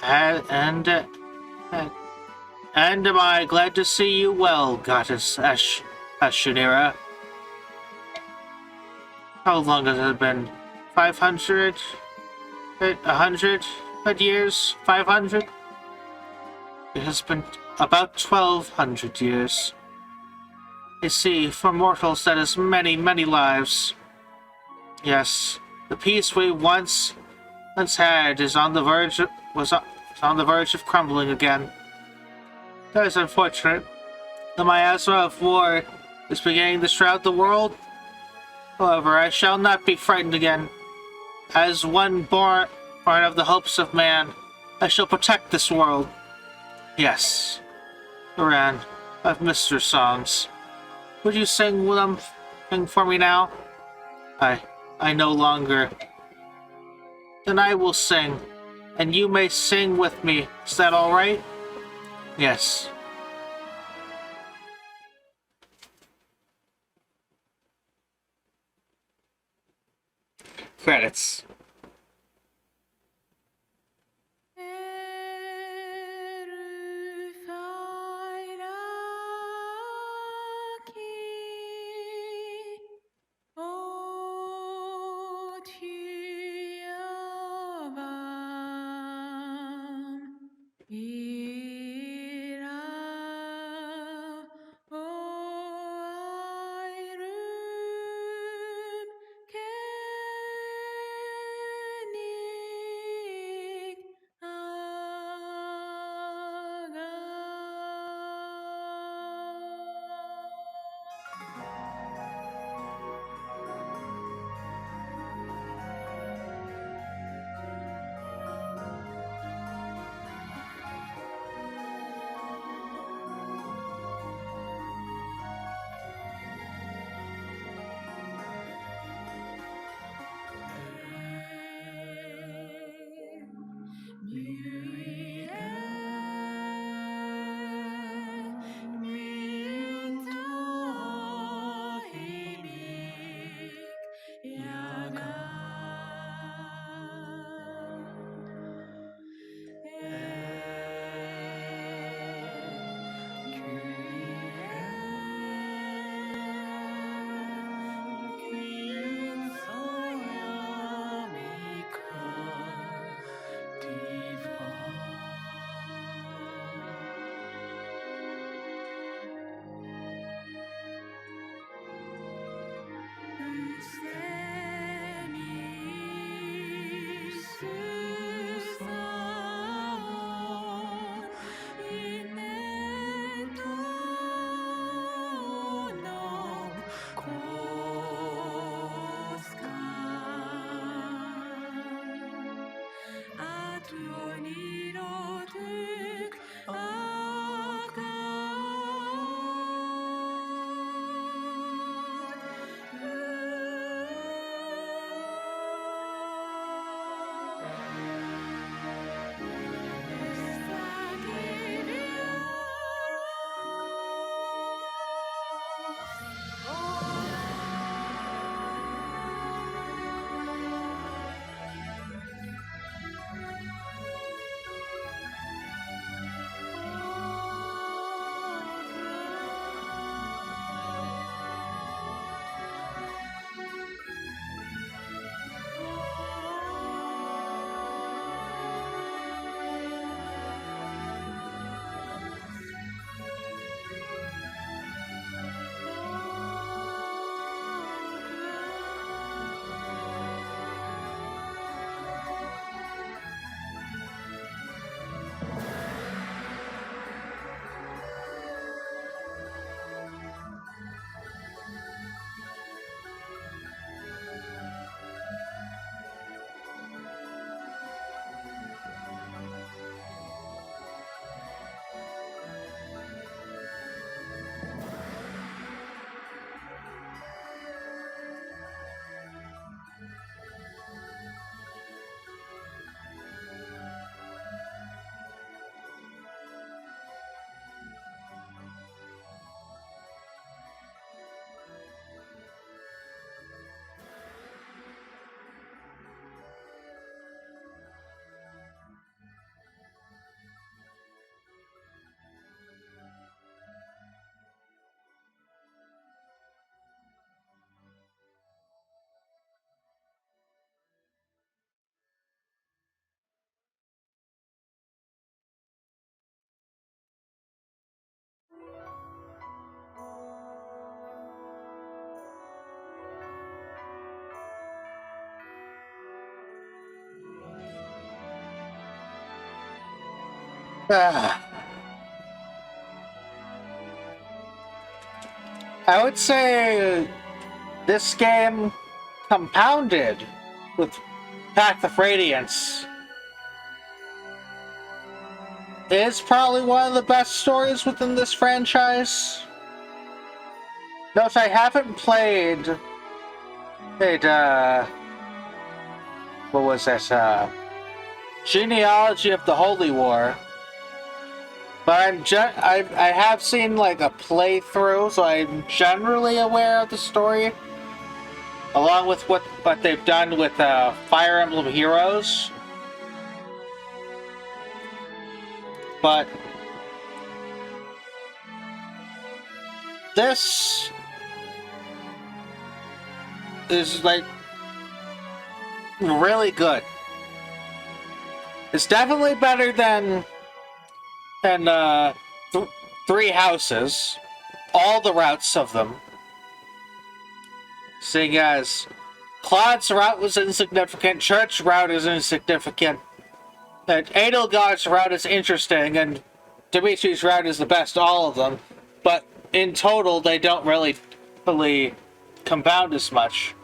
And am I glad to see you well, Goddess Ashunira. How long has it been? 500? 100 years? 500? It has been about 1200 years. You see, for mortals that is many, many lives. Yes, the peace we once had is on the verge of crumbling again. That is unfortunate. The miasma of war is beginning to shroud the world. However, I shall not be frightened again. As one born of the hopes of man, I shall protect this world. Yes, Loran, I've missed your songs. Would you sing them for me now? I no longer. Then I will sing, and you may sing with me. Is that all right? Yes. Credits. Ah. I would say this game, compounded with Path of Radiance, is probably one of the best stories within this franchise. Note I haven't played it, what was that, Genealogy of the Holy War, but I have seen like a playthrough, so I'm generally aware of the story, along with what they've done with Fire Emblem Heroes. But this is like really good. It's definitely better than Three Houses, all the routes of them. Seeing as Claude's route was insignificant, Church's route is insignificant, and Edelgard's route is interesting, and Dimitri's route is the best, all of them. But in total, they don't really compound as much.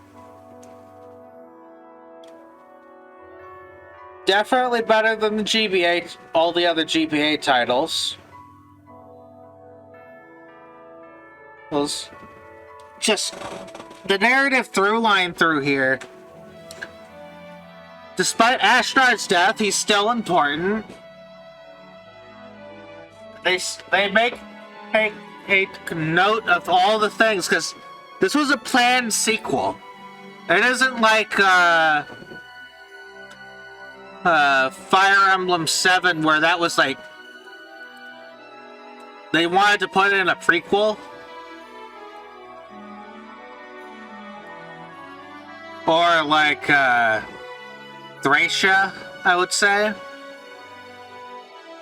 Definitely better than the GBA, all the other GBA titles. Those, just the narrative through line through here. Despite Ashnard's death, he's still important. They make a note of all the things, because this was a planned sequel. It isn't like Fire Emblem 7, where that was like they wanted to put it in a prequel. Or like Thracia, I would say.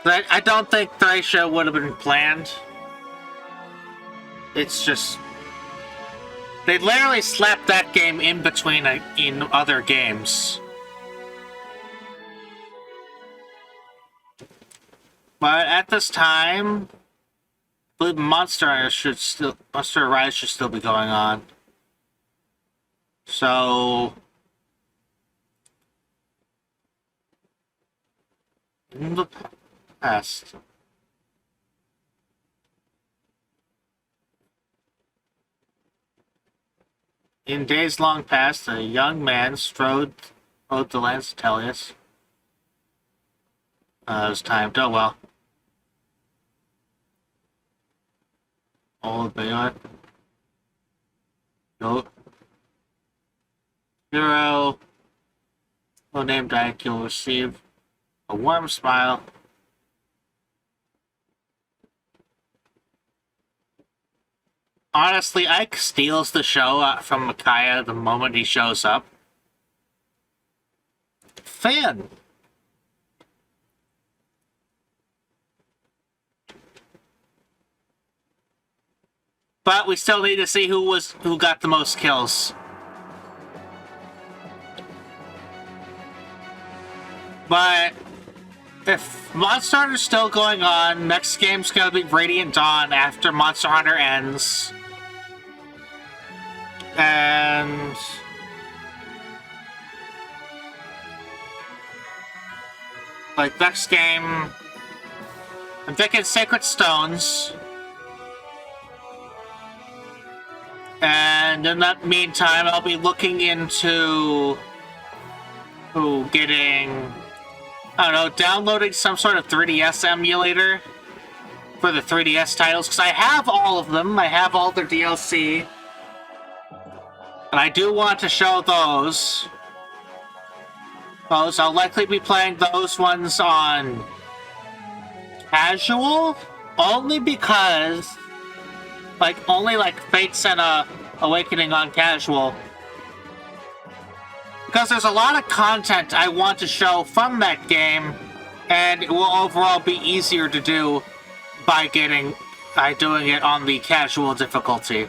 But I don't think Thracia would have been planned. It's just they literally slapped that game in between in other games. But at this time, I believe Monster Rise should still be going on. So in the past, in days long past, a young man rode the lands of Tellius. It was timed. Oh well. Old Baylor. Goat. Hero. No name tag, you'll receive a warm smile. Honestly, Ike steals the show from Micaiah the moment he shows up. Fan. But we still need to see who got the most kills. But if Monster Hunter's still going on, next game's gonna be Radiant Dawn after Monster Hunter ends. And like next game, I'm thinking Sacred Stones. And in that meantime, I'll be looking into getting, I don't know, downloading some sort of 3DS emulator for the 3DS titles, because I have all of them. I have all their DLC. And I do want to show those. I'll likely be playing those ones on casual, only because, only Fates and Awakening on casual. Because there's a lot of content I want to show from that game, and it will overall be easier to do by doing it on the casual difficulty.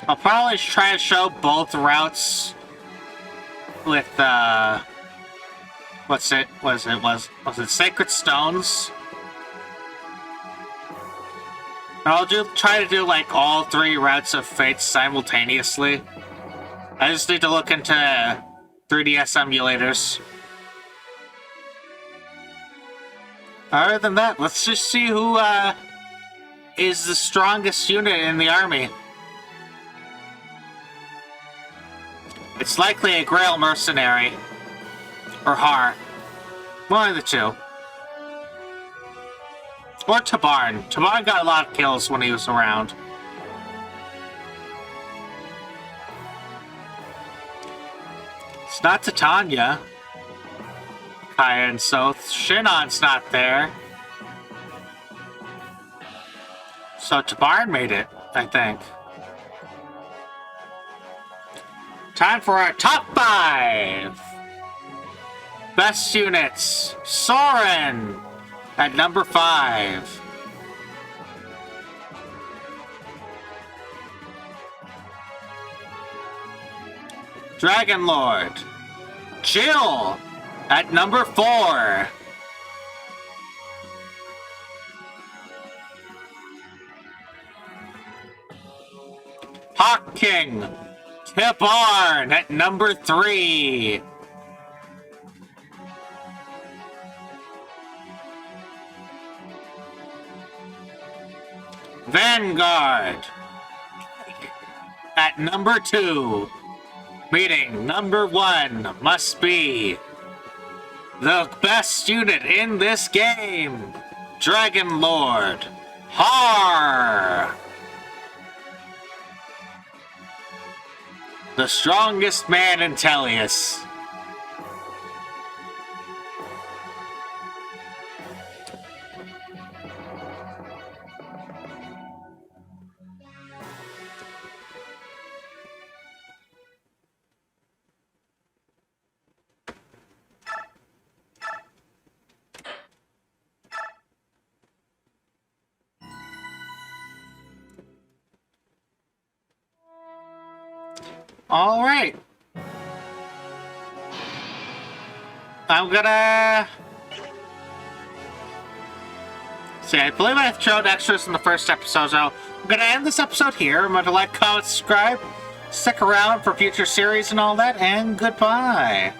I'll probably try to show both routes with, was it Sacred Stones? I'll try to do, like, all 3 routes of Fate simultaneously. I just need to look into 3DS emulators. Other than that, let's just see who, is the strongest unit in the army. It's likely a Grail Mercenary. Or Har. One of the two. Or Tabarn. Tabarn got a lot of kills when he was around. It's not Titania. Kaya and Soth. Shinnon's not there. So Tabarn made it, I think. Time for our top 5! Best units. Soren at number 5. Dragon Lord. Jill at number 4. Hawk King. Tabarn at number 3. Vanguard at number 2. Meaning number 1 must be the best unit in this game, Dragon Lord Har. The strongest man in Tellius. All right. I'm gonna... See, I believe I showed extras in the first episode, so I'm gonna end this episode here. Remember to like, comment, subscribe, stick around for future series and all that, and goodbye.